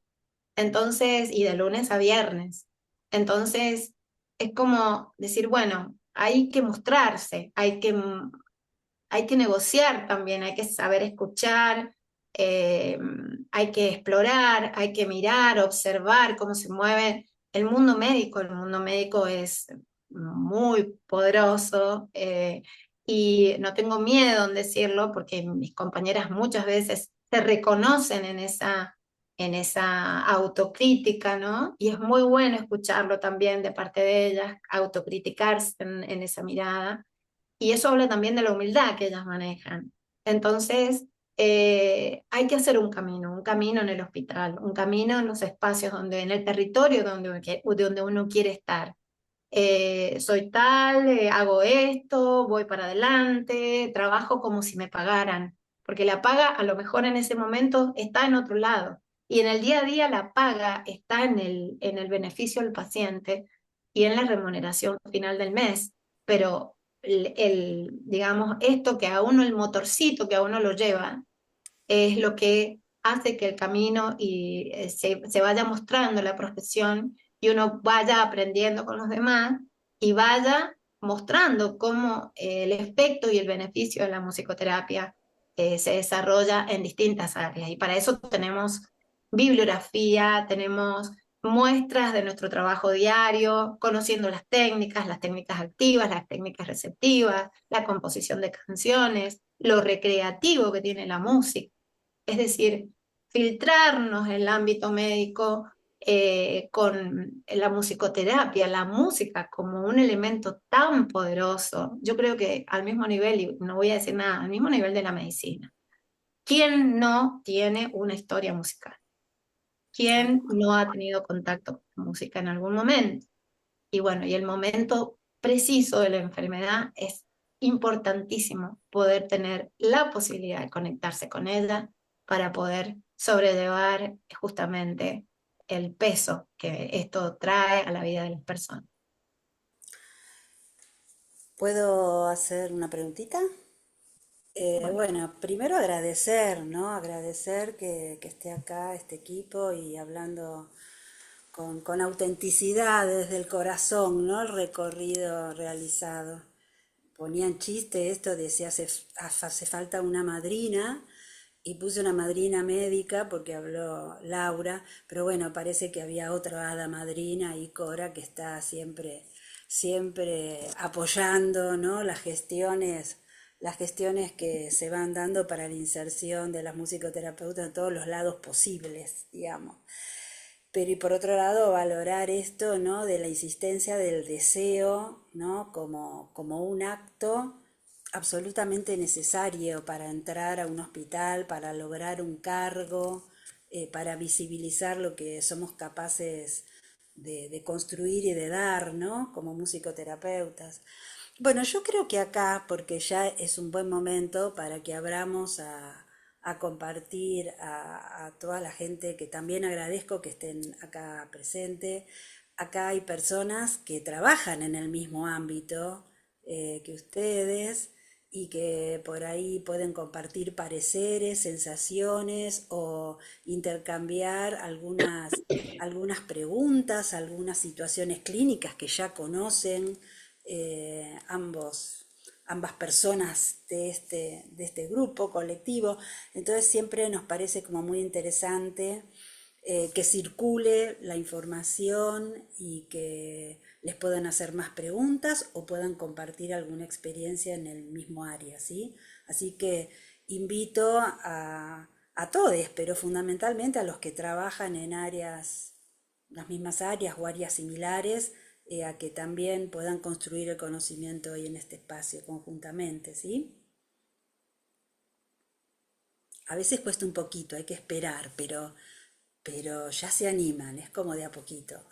Entonces, y de lunes a viernes. Entonces, es como decir, bueno, hay que mostrarse, hay que negociar también, hay que saber escuchar, eh, hay que explorar, hay que mirar, observar cómo se mueve el mundo médico. El mundo médico es muy poderoso y no tengo miedo en decirlo porque mis compañeras muchas veces se reconocen en esa autocrítica, ¿no? Y es muy bueno escucharlo también de parte de ellas, autocriticarse en esa mirada. Y eso habla también de la humildad que ellas manejan. Entonces, hay que hacer un camino en el hospital, un camino en los espacios donde, en el territorio donde uno quiere estar. Soy tal, hago esto, voy para adelante, trabajo como si me pagaran, porque la paga a lo mejor en ese momento está en otro lado. Y en el día a día la paga está en el beneficio del paciente y en la remuneración final del mes. Pero digamos, esto que a uno, el motorcito que a uno lo lleva, es lo que hace que el camino se vaya mostrando la profesión y uno vaya aprendiendo con los demás y vaya mostrando cómo el efecto y el beneficio de la musicoterapia se desarrolla en distintas áreas. Y para eso tenemos bibliografía, tenemos muestras de nuestro trabajo diario, conociendo las técnicas activas, las técnicas receptivas, la composición de canciones, lo recreativo que tiene la música. Es decir, filtrarnos el ámbito médico con la musicoterapia, la música como un elemento tan poderoso, yo creo que al mismo nivel, y no voy a decir nada, al mismo nivel de la medicina. ¿Quién no tiene una historia musical? ¿Quién no ha tenido contacto con música en algún momento? Y bueno, y el momento preciso de la enfermedad es importantísimo poder tener la posibilidad de conectarse con ella para poder sobrellevar justamente el peso que esto trae a la vida de las personas. ¿Puedo hacer una preguntita? Bueno, Bueno, primero agradecer, ¿no? Agradecer que esté acá este equipo y hablando con autenticidad desde el corazón, ¿no? El recorrido realizado. Ponían chiste esto de si hace falta una madrina, y puse una madrina médica porque habló Laura, pero bueno, parece que había otra hada madrina y Cora que está siempre apoyando, ¿no? Las gestiones que se van dando para la inserción de las musicoterapeutas en todos los lados posibles, digamos. Pero y por otro lado, valorar esto, ¿no? De la insistencia del deseo, ¿no? Como un acto absolutamente necesario para entrar a un hospital, para lograr un cargo, para visibilizar lo que somos capaces de construir y de dar, ¿no? Como musicoterapeutas. Bueno, yo creo que acá, porque ya es un buen momento para que abramos a compartir a toda la gente que también agradezco que estén acá presente. Acá hay personas que trabajan en el mismo ámbito que ustedes y que por ahí pueden compartir pareceres, sensaciones o intercambiar algunas preguntas, algunas situaciones clínicas que ya conocen ambas personas de este grupo colectivo. Entonces siempre nos parece como muy interesante que circule la información y que les puedan hacer más preguntas o puedan compartir alguna experiencia en el mismo área, ¿sí? Así que invito a todos, pero fundamentalmente a los que trabajan en las mismas áreas o áreas similares, a que también puedan construir el conocimiento hoy en este espacio conjuntamente, ¿sí? A veces cuesta un poquito, hay que esperar, pero ya se animan, es como de a poquito.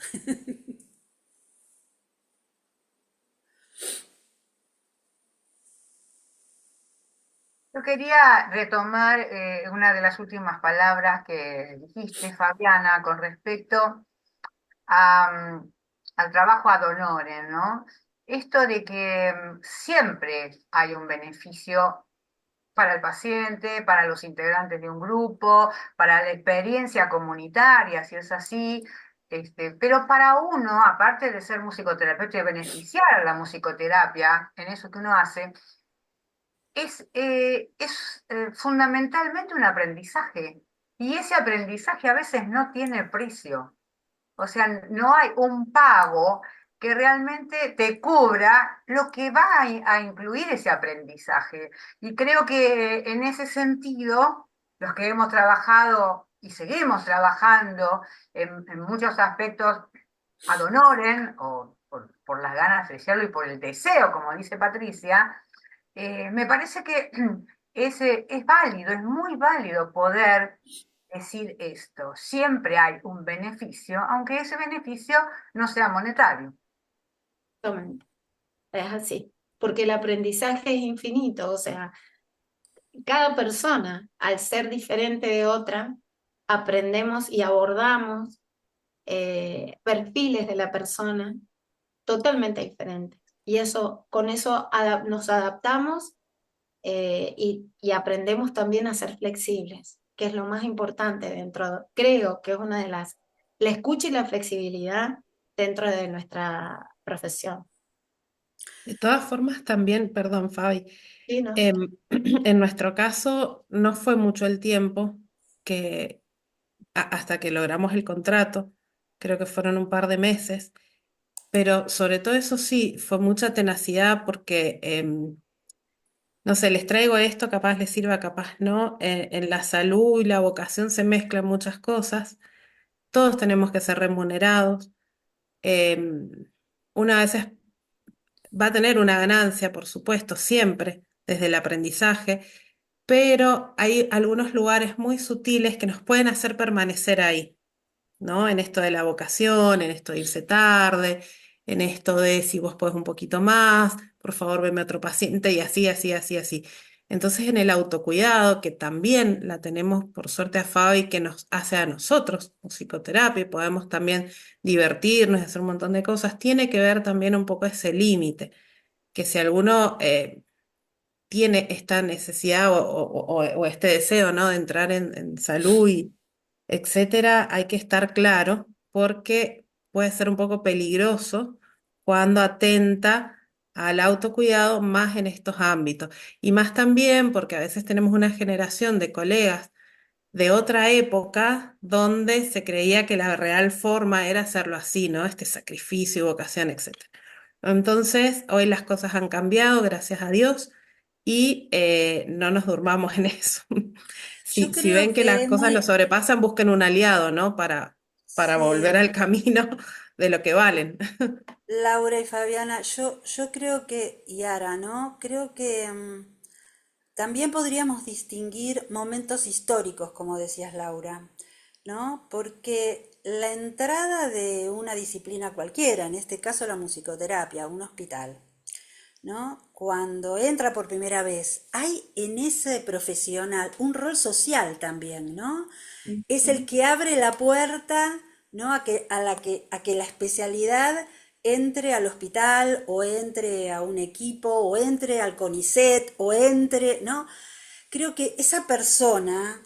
Yo quería retomar una de las últimas palabras que dijiste, Fabiana, con respecto al trabajo ad honorem, ¿no? Esto de que siempre hay un beneficio para el paciente, para los integrantes de un grupo, para la experiencia comunitaria, si es así. Pero para uno, aparte de ser musicoterapeuta y beneficiar a la musicoterapia en eso que uno hace, es fundamentalmente un aprendizaje. Y ese aprendizaje a veces no tiene precio. O sea, no hay un pago que realmente te cubra lo que va a incluir ese aprendizaje. Y creo que en ese sentido, los que hemos trabajado y seguimos trabajando en muchos aspectos ad honorem, o por las ganas de hacerlo y por el deseo, como dice Patricia, me parece que es válido, es muy válido poder decir esto. Siempre hay un beneficio, aunque ese beneficio no sea monetario. Exactamente. Es así, porque el aprendizaje es infinito, o sea, cada persona, al ser diferente de otra, aprendemos y abordamos perfiles de la persona totalmente diferentes. Y eso, con eso nos adaptamos y aprendemos también a ser flexibles, que es lo más importante creo que es una de la escucha y la flexibilidad dentro de nuestra profesión. De todas formas, también, perdón, Fabi, ¿Sí, no? en nuestro caso no fue mucho el tiempo que hasta que logramos el contrato, creo que fueron un par de meses, pero sobre todo eso sí, fue mucha tenacidad porque, no sé, les traigo esto, capaz les sirva, capaz no, en la salud y la vocación se mezclan muchas cosas, todos tenemos que ser remunerados, em, una vez va a tener una ganancia, por supuesto, siempre desde el aprendizaje, pero hay algunos lugares muy sutiles que nos pueden hacer permanecer ahí, ¿no? En esto de la vocación, en esto de irse tarde, en esto de si vos podés un poquito más, por favor veme a otro paciente y así, así, así, así. Entonces en el autocuidado, que también la tenemos por suerte a Fabi, que nos hace a nosotros, con psicoterapia, y podemos también divertirnos y hacer un montón de cosas, tiene que ver también un poco ese límite, que si alguno tiene esta necesidad o este deseo, ¿no? De entrar en salud y etcétera, hay que estar claro porque puede ser un poco peligroso cuando atenta al autocuidado más en estos ámbitos. Y más también porque a veces tenemos una generación de colegas de otra época donde se creía que la real forma era hacerlo así, ¿no? Este sacrificio, vocación, etcétera. Entonces, hoy las cosas han cambiado, gracias a Dios, y no nos durmamos en eso. Yo Si creo ven que que las es cosas nos muy, sobrepasan, busquen un aliado, ¿no? Para volver sí, al camino de lo que valen. Laura y Fabiana, yo creo que, y Ara, ¿no? Creo que también podríamos distinguir momentos históricos, como decías Laura, ¿no? Porque la entrada de una disciplina cualquiera, en este caso la musicoterapia, a un hospital, ¿no? Cuando entra por primera vez, hay en ese profesional un rol social también, ¿no? Es el que abre la puerta, ¿no? A que la especialidad entre al hospital o entre a un equipo o entre al CONICET o entre, ¿no? Creo que esa persona,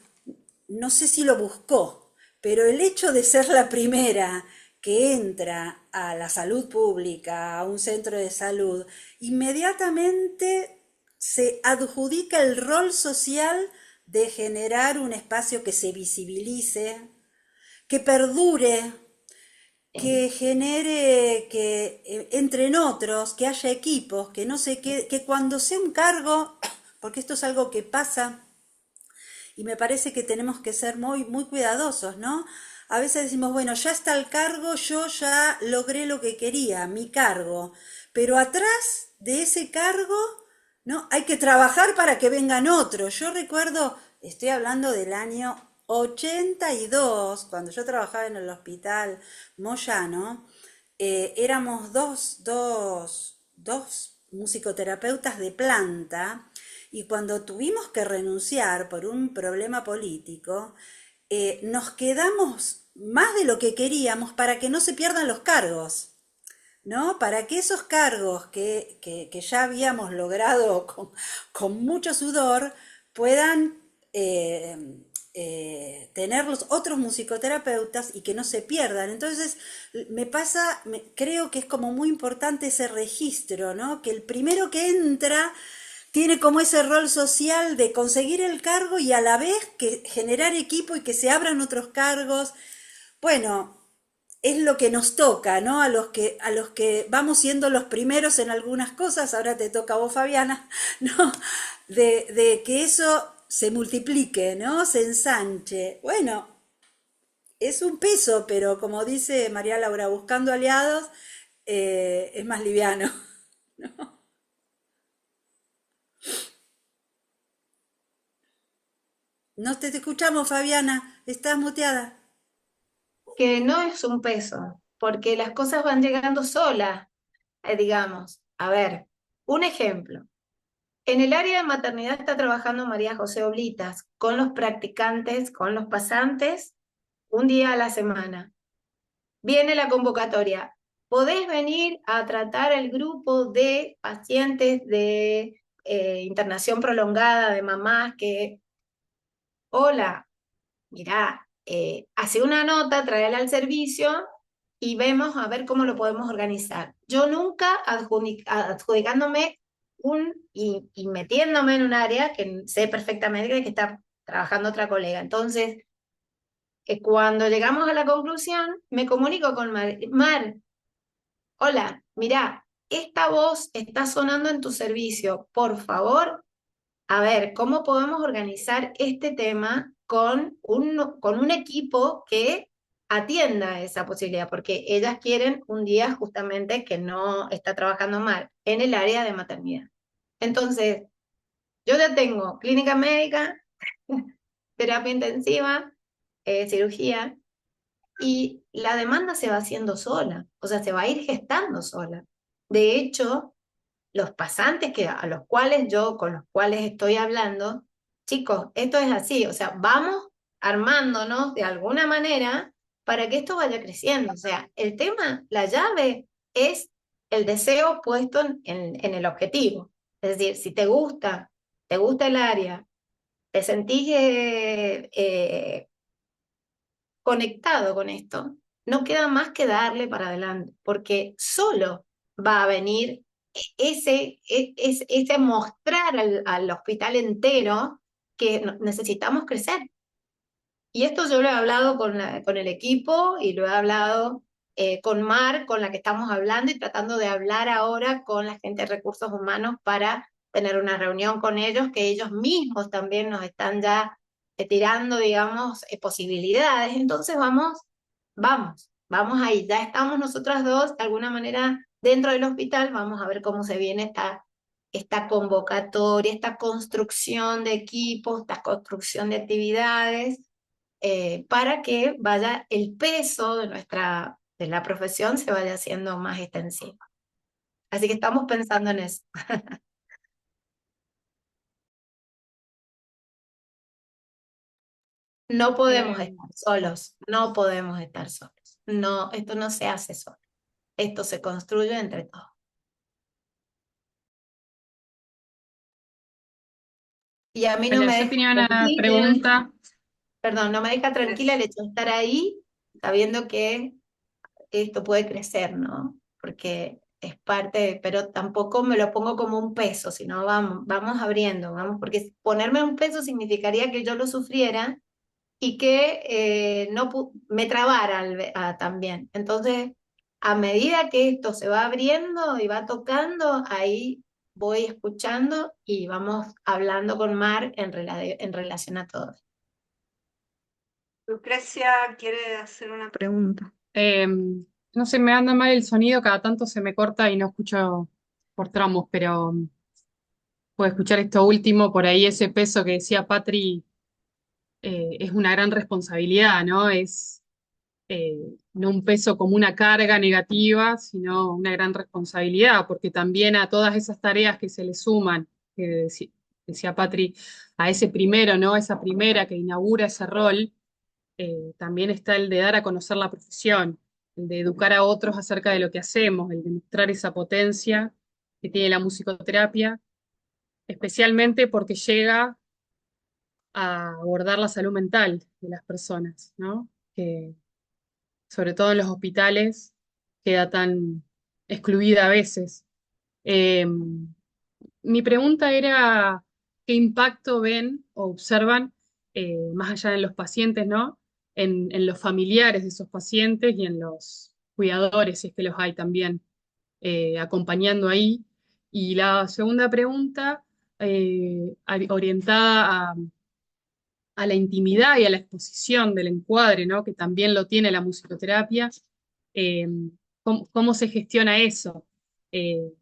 no sé si lo buscó, pero el hecho de ser la primera que entra a la salud pública, a un centro de salud, inmediatamente se adjudica el rol social de generar un espacio que se visibilice, que perdure, que genere, que entren otros, que haya equipos, que no sé qué, que cuando sea un cargo, porque esto es algo que pasa y me parece que tenemos que ser muy, muy cuidadosos, ¿no? A veces decimos, bueno, ya está el cargo, yo ya logré lo que quería, mi cargo, pero atrás de ese cargo, ¿no? Hay que trabajar para que vengan otros. Yo recuerdo, estoy hablando del año 82, cuando yo trabajaba en el hospital Moyano, éramos dos musicoterapeutas de planta y cuando tuvimos que renunciar por un problema político, nos quedamos más de lo que queríamos para que no se pierdan los cargos, ¿no? Para que esos cargos que ya habíamos logrado con mucho sudor puedan tener los otros musicoterapeutas y que no se pierdan. Entonces, creo que es como muy importante ese registro, ¿no? Que el primero que entra tiene como ese rol social de conseguir el cargo y a la vez que generar equipo y que se abran otros cargos. Bueno, es lo que nos toca, ¿no? A los que vamos siendo los primeros en algunas cosas, ahora te toca a vos, Fabiana, ¿no? De que eso se multiplique, ¿no? Se ensanche. Bueno, es un peso, pero como dice María Laura, buscando aliados, es más liviano, ¿no? No te escuchamos, Fabiana, estás muteada. Que no es un peso, porque las cosas van llegando solas, digamos. A ver, un ejemplo. En el área de maternidad está trabajando María José Oblitas con los practicantes, con los pasantes, un día a la semana. Viene la convocatoria. ¿Podés venir a tratar el grupo de pacientes de internación prolongada, de mamás que, hola, mirá, hace una nota, tráela al servicio y vemos a ver cómo lo podemos organizar? Yo nunca adjudicándome y metiéndome en un área que sé perfectamente que está trabajando otra colega. Entonces, cuando llegamos a la conclusión, me comunico con Mar. Mar, hola, mirá, esta voz está sonando en tu servicio. Por favor, a ver, ¿cómo podemos organizar este tema con un equipo que atienda esa posibilidad? Porque ellas quieren un día justamente que no está trabajando mal en el área de maternidad. Entonces, yo ya tengo clínica médica, terapia intensiva, cirugía, y la demanda se va haciendo sola, o sea, se va a ir gestando sola. De hecho, los pasantes con los cuales estoy hablando, chicos, esto es así, o sea, vamos armándonos de alguna manera para que esto vaya creciendo. O sea, el tema, la llave es el deseo puesto en el objetivo. Es decir, si te gusta el área, te sentís conectado con esto, no queda más que darle para adelante, porque solo va a venir ese mostrar al hospital entero que necesitamos crecer. Y esto yo lo he hablado con el equipo y lo he hablado con Mar, con la que estamos hablando y tratando de hablar ahora con la gente de recursos humanos para tener una reunión con ellos, que ellos mismos también nos están ya tirando, digamos, posibilidades. Entonces vamos ahí. Ya estamos nosotras dos, de alguna manera, dentro del hospital. Vamos a ver cómo se viene esta convocatoria, esta construcción de equipos, esta construcción de actividades, para que vaya el peso de la profesión se vaya haciendo más extensivo. Así que estamos pensando en eso. No podemos Eh, estar solos, no podemos estar solos. No, esto no se hace solo. Esto se construye entre todos. Y a mí no Hola, me yo deja tenía una tranquila, pregunta. perdón, no me deja tranquila el hecho de estar ahí sabiendo que esto puede crecer, ¿no? Porque es pero tampoco me lo pongo como un peso, sino vamos abriendo, vamos, porque ponerme un peso significaría que yo lo sufriera y que no me trabara también. Entonces, a medida que esto se va abriendo y va tocando, ahí voy escuchando y vamos hablando con Mar en relación a todo. Lucrecia quiere hacer una pregunta. No sé, me anda mal el sonido, cada tanto se me corta y no escucho por tramos, pero puedo escuchar esto último, por ahí ese peso que decía Patri, es una gran responsabilidad, ¿no? Es no un peso como una carga negativa, sino una gran responsabilidad, porque también a todas esas tareas que se le suman, decía Patri, a ese primero, ¿no? Esa primera que inaugura ese rol, también está el de dar a conocer la profesión, el de educar a otros acerca de lo que hacemos, el de mostrar esa potencia que tiene la musicoterapia, especialmente porque llega a abordar la salud mental de las personas, ¿no? Que sobre todo en los hospitales queda tan excluida a veces. Eh, Mi pregunta era, ¿qué impacto ven o observan, más allá de los pacientes, ¿no? En los familiares de esos pacientes y en los cuidadores, si es que los hay también, acompañando ahí? Y la segunda pregunta, orientada a la intimidad y a la exposición del encuadre, ¿no? Que también lo tiene la musicoterapia. Eh, ¿Cómo se gestiona eso? Eh,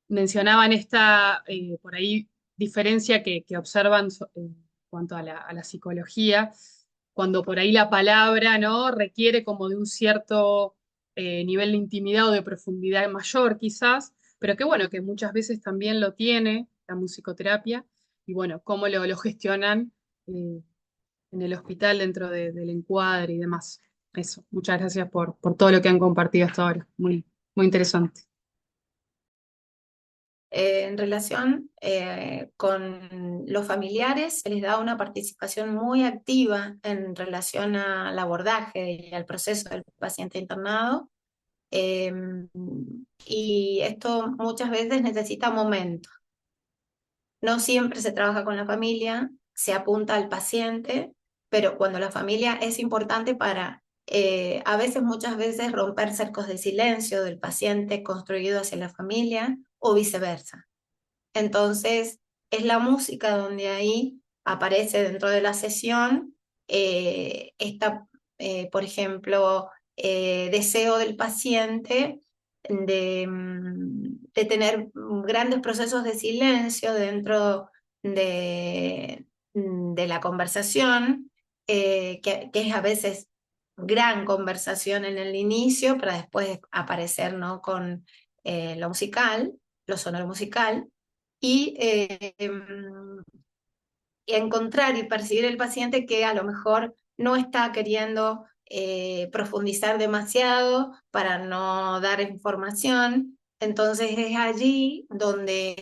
Mencionaban esta, por ahí, diferencia que observan en cuanto a la psicología, cuando por ahí la palabra, ¿no? Requiere como de un cierto nivel de intimidad o de profundidad mayor, quizás, pero que bueno, que muchas veces también lo tiene la musicoterapia, y bueno, cómo lo gestionan eh, en el hospital dentro del encuadre y demás. Eso, muchas gracias por todo lo que han compartido hasta ahora. Muy interesante. En relación con los familiares, se les da una participación muy activa en relación al abordaje y al proceso del paciente internado. eh, y esto muchas veces necesita momentos. No siempre se trabaja con la familia, se apunta al paciente, pero cuando la familia es importante para, a veces, muchas veces, romper cercos de silencio del paciente construido hacia la familia o viceversa. Entonces, es la música donde ahí aparece dentro de la sesión por ejemplo, deseo del paciente de tener grandes procesos de silencio dentro de la conversación, que es a veces gran conversación en el inicio, para después aparecer, ¿no?, con lo musical, lo sonoro musical, y encontrar y percibir el paciente que a lo mejor no está queriendo profundizar demasiado para no dar información. Entonces es allí donde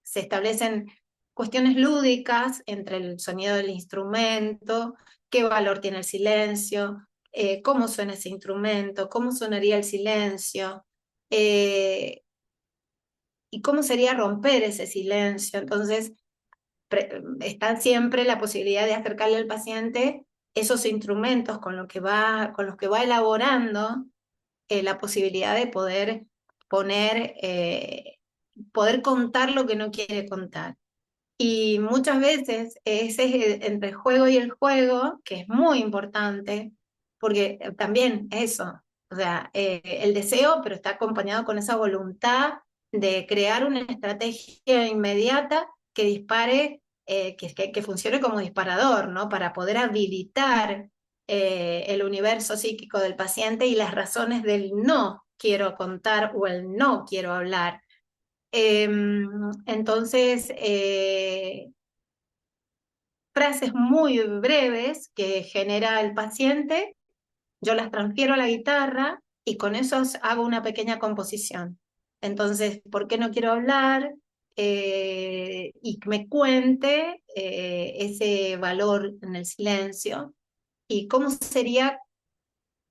se establecen cuestiones lúdicas entre el sonido del instrumento, qué valor tiene el silencio, cómo suena ese instrumento, cómo sonaría el silencio, y cómo sería romper ese silencio. Entonces, está siempre la posibilidad de acercarle al paciente esos instrumentos con los que va elaborando la posibilidad de poder poder contar lo que no quiere contar. Y muchas veces ese es entre el juego y el juego, que es muy importante, porque también eso, o sea, el deseo, pero está acompañado con esa voluntad de crear una estrategia inmediata que dispare, que funcione como disparador, ¿no? Para poder habilitar el universo psíquico del paciente y las razones del no quiero contar o el no quiero hablar. Entonces, frases muy breves que genera el paciente, yo las transfiero a la guitarra y con eso hago una pequeña composición. Entonces, ¿por qué no quiero hablar? Y que me cuente ese valor en el silencio y cómo sería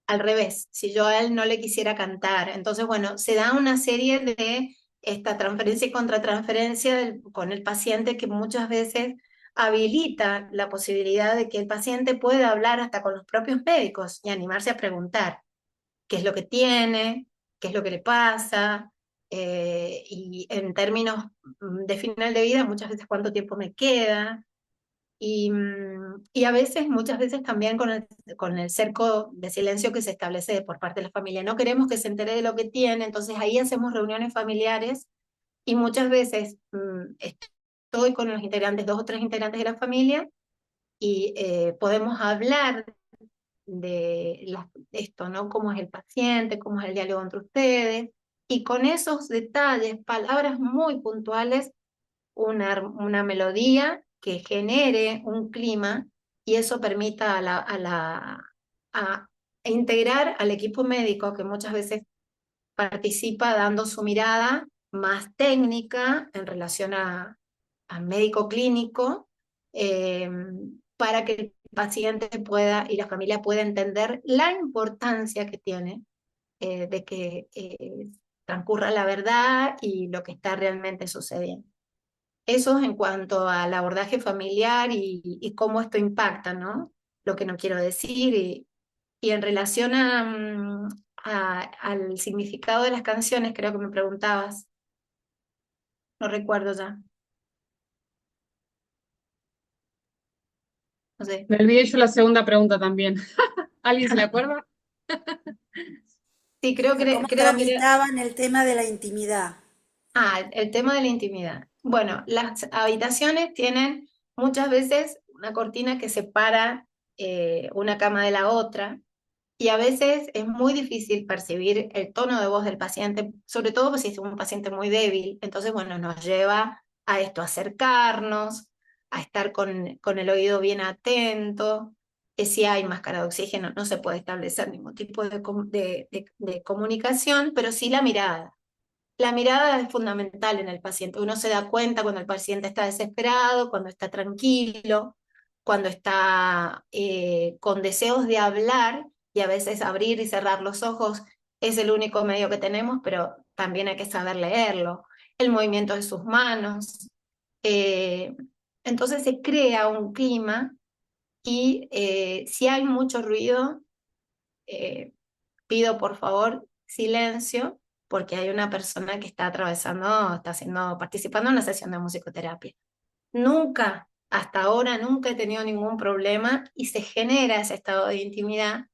al revés, si yo a él no le quisiera cantar. Entonces, bueno, se da una serie de esta transferencia y contratransferencia con el paciente, que muchas veces habilita la posibilidad de que el paciente pueda hablar hasta con los propios médicos y animarse a preguntar qué es lo que tiene, qué es lo que le pasa, y en términos de final de vida, muchas veces cuánto tiempo me queda. Y a veces, muchas veces también con el cerco de silencio que se establece por parte de la familia. No queremos que se entere de lo que tiene, entonces ahí hacemos reuniones familiares y muchas veces estoy con los integrantes, 2 o 3 integrantes de la familia, y podemos hablar de esto, ¿no? Cómo es el paciente, cómo es el diálogo entre ustedes, y con esos detalles, palabras muy puntuales, una melodía que genere un clima, y eso permita a integrar al equipo médico, que muchas veces participa dando su mirada más técnica en relación al médico clínico, eh, para que el paciente pueda y la familia pueda entender la importancia que tiene de que transcurra la verdad y lo que está realmente sucediendo. Eso en cuanto al abordaje familiar y cómo esto impacta, ¿no? Lo que no quiero decir. Y en relación al significado de las canciones, creo que me preguntabas, no recuerdo ya. No sé. Me olvidé yo la segunda pregunta también. ¿Alguien se la acuerda? Sí, ¿Cómo creo que era. tramitaban el tema de la intimidad? Ah, el tema de la intimidad. Bueno, las habitaciones tienen muchas veces una cortina que separa una cama de la otra y a veces es muy difícil percibir el tono de voz del paciente, sobre todo si es un paciente muy débil. Entonces, bueno, nos lleva a esto, a acercarnos, a estar con el oído bien atento. Si hay máscara de oxígeno, no se puede establecer ningún tipo de comunicación, pero sí la mirada. La mirada es fundamental en el paciente. Uno se da cuenta cuando el paciente está desesperado, cuando está tranquilo, cuando está con deseos de hablar y a veces abrir y cerrar los ojos es el único medio que tenemos, pero también hay que saber leerlo. El movimiento de sus manos. Eh, entonces se crea un clima y si hay mucho ruido, eh, pido por favor silencio porque hay una persona que está atravesando, participando en una sesión de musicoterapia. Nunca, hasta ahora, nunca he tenido ningún problema y se genera ese estado de intimidad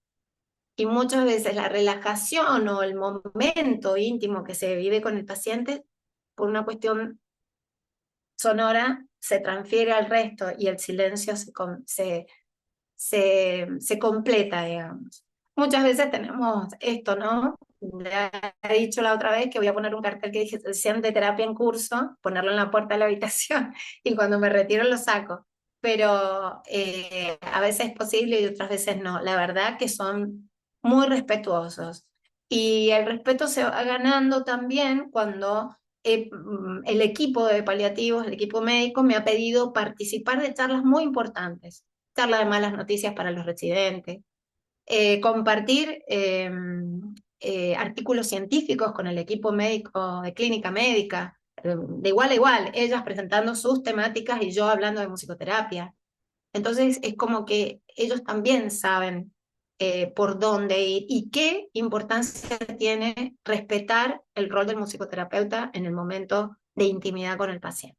y muchas veces la relajación o el momento íntimo que se vive con el paciente por una cuestión sonora se transfiere al resto y el silencio se completa, digamos. Muchas veces tenemos esto, ¿no? Ya he dicho la otra vez que voy a poner un cartel que dice sesión de terapia en curso, ponerlo en la puerta de la habitación y cuando me retiro lo saco. Pero a veces es posible y otras veces no. La verdad que son muy respetuosos. Y el respeto se va ganando también cuando el equipo de paliativos, el equipo médico, me ha pedido participar de charlas muy importantes, charla de malas noticias para los residentes, compartir artículos científicos con el equipo médico de clínica médica, de igual a igual, ellas presentando sus temáticas y yo hablando de musicoterapia. Entonces es como que ellos también saben por dónde ir y qué importancia tiene respetar el rol del musicoterapeuta en el momento de intimidad con el paciente.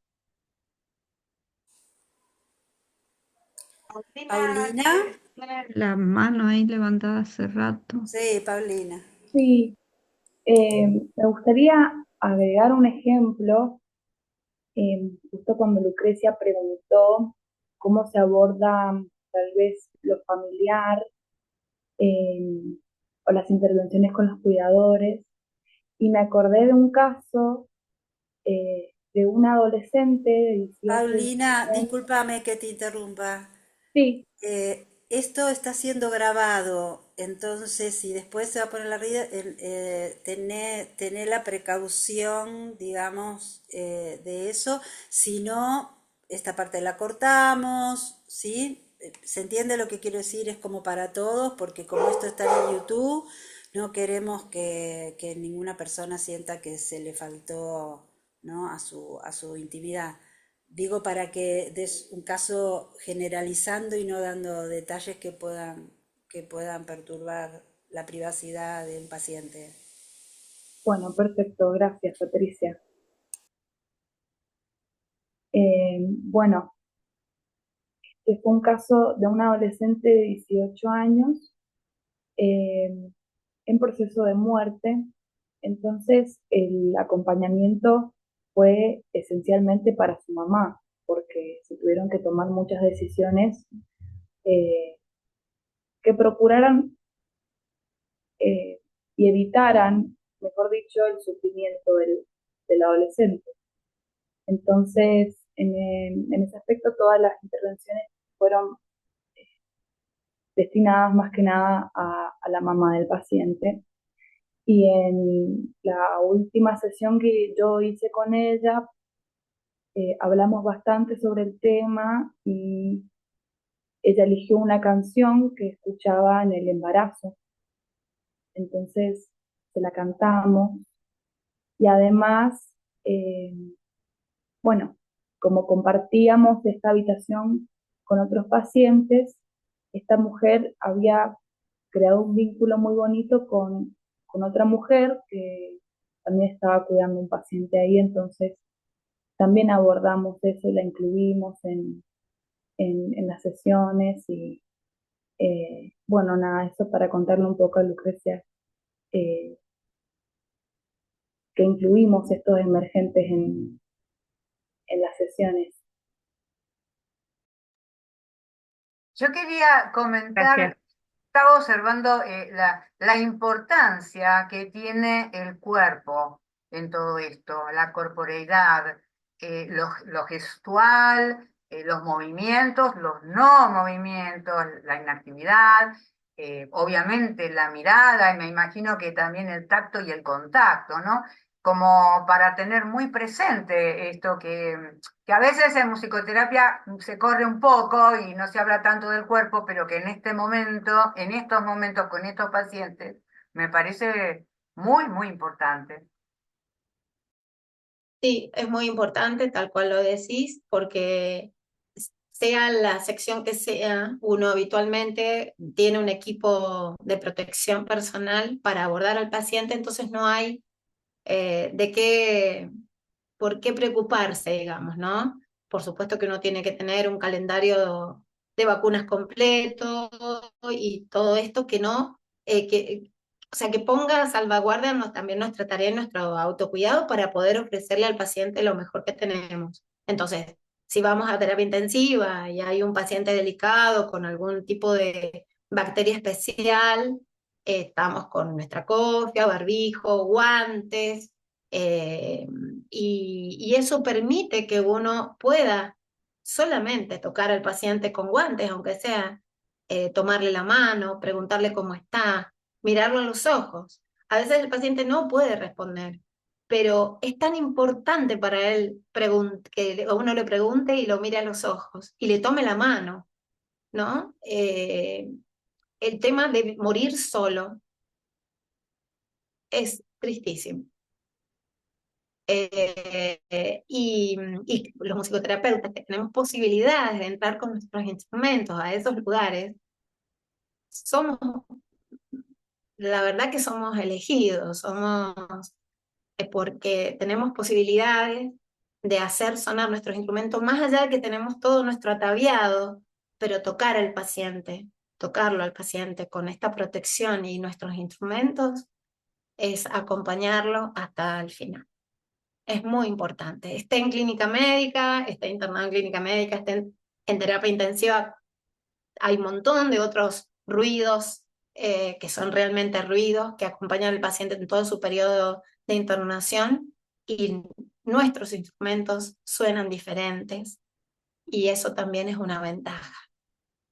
Paulina, La mano ahí levantada hace rato. sí, Paulina. Sí, me gustaría agregar un ejemplo, justo cuando Lucrecia preguntó cómo se aborda tal vez lo familiar eh, o las intervenciones con los cuidadores, y me acordé de un caso de una adolescente de 18 Paulina, años. discúlpame que te interrumpa. Sí, Esto está siendo grabado, entonces si después se va a poner la vida, tené la precaución, digamos, de eso. Si no, esta parte la cortamos, ¿sí? ¿Se entiende lo que quiero decir? Es como para todos, porque como esto está en YouTube, no queremos que ninguna persona sienta que se le faltó, ¿no? a su intimidad. Digo para que des un caso generalizando y no dando detalles que puedan perturbar la privacidad de un paciente. bueno, perfecto, gracias Patricia. Bueno, este fue un caso de una adolescente de 18 años eh, en proceso de muerte. Entonces, el acompañamiento fue esencialmente para su mamá, porque se tuvieron que tomar muchas decisiones eh, que procuraran y evitaran, mejor dicho, el sufrimiento del adolescente. Entonces, en ese aspecto, todas las intervenciones fueron destinadas más que nada a la mamá del paciente. Y en la última sesión que yo hice con ella, hablamos bastante sobre el tema y ella eligió una canción que escuchaba en el embarazo. Entonces se la cantamos y además, eh, bueno, como compartíamos esta habitación con otros pacientes, esta mujer había creado un vínculo muy bonito con otra mujer que también estaba cuidando un paciente ahí, entonces también abordamos eso y la incluimos en las sesiones y bueno, nada, eso para contarle un poco a Lucrecia eh, que incluimos estos emergentes en las sesiones. Yo quería Gracias. comentar, estaba observando la importancia que tiene el cuerpo en todo esto, la corporeidad, lo gestual, los movimientos, los no movimientos, la inactividad, obviamente la mirada, y me imagino que también el tacto y el contacto, ¿no? Como para tener muy presente esto que a veces en musicoterapia se corre un poco y no se habla tanto del cuerpo, pero que en este momento, en estos momentos con estos pacientes, me parece muy, muy importante. Sí, es muy importante, tal cual lo decís, porque sea la sección que sea, uno habitualmente tiene un equipo de protección personal para abordar al paciente, entonces no hay de qué, por qué preocuparse, digamos, ¿no? Por supuesto que uno tiene que tener un calendario de vacunas completo y todo esto que no, o sea, que ponga a salvaguardia también nuestra tarea y nuestro autocuidado para poder ofrecerle al paciente lo mejor que tenemos. Entonces, si vamos a terapia intensiva y hay un paciente delicado con algún tipo de bacteria especial, estamos con nuestra cofia, barbijo, guantes, eh, y eso permite que uno pueda solamente tocar al paciente con guantes, aunque sea tomarle la mano, preguntarle cómo está, mirarlo a los ojos. A veces el paciente no puede responder, pero es tan importante para él que uno le pregunte y lo mire a los ojos y le tome la mano, ¿no? El tema de morir solo es tristísimo. Y los musicoterapeutas que tenemos posibilidades de entrar con nuestros instrumentos a esos lugares, somos, la verdad que somos elegidos, somos porque tenemos posibilidades de hacer sonar nuestros instrumentos, más allá de que tenemos todo nuestro ataviado, pero tocar al paciente, tocarlo al paciente con esta protección y nuestros instrumentos es acompañarlo hasta el final. Es muy importante. Esté en clínica médica, esté internado en clínica médica, esté en terapia intensiva, hay un montón de otros ruidos que son realmente ruidos que acompañan al paciente en todo su periodo de internación y nuestros instrumentos suenan diferentes y eso también es una ventaja.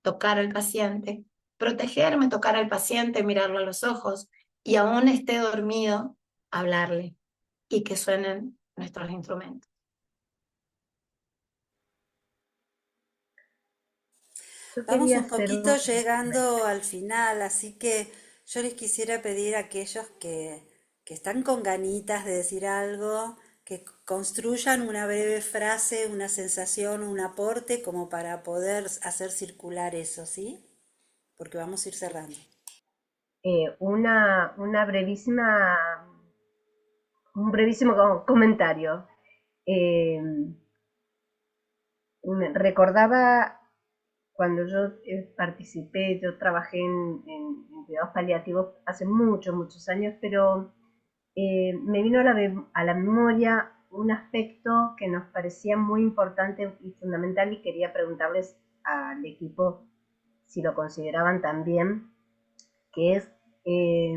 Tocar al paciente, protegerme, tocar al paciente, mirarlo a los ojos y aún esté dormido, hablarle y que suenen nuestros instrumentos. Yo Vamos quería un hacer poquito un llegando comentario. al final, así que yo les quisiera pedir a aquellos que están con ganitas de decir algo, que construyan una breve frase, una sensación, un aporte, como para poder hacer circular eso, ¿sí? Porque vamos a ir cerrando. Una un brevísimo comentario. Eh, recordaba cuando yo participé, yo trabajé en cuidados paliativos hace muchos, muchos años, pero me vino a la memoria un aspecto que nos parecía muy importante y fundamental y quería preguntarles al equipo si lo consideraban también, que es, eh,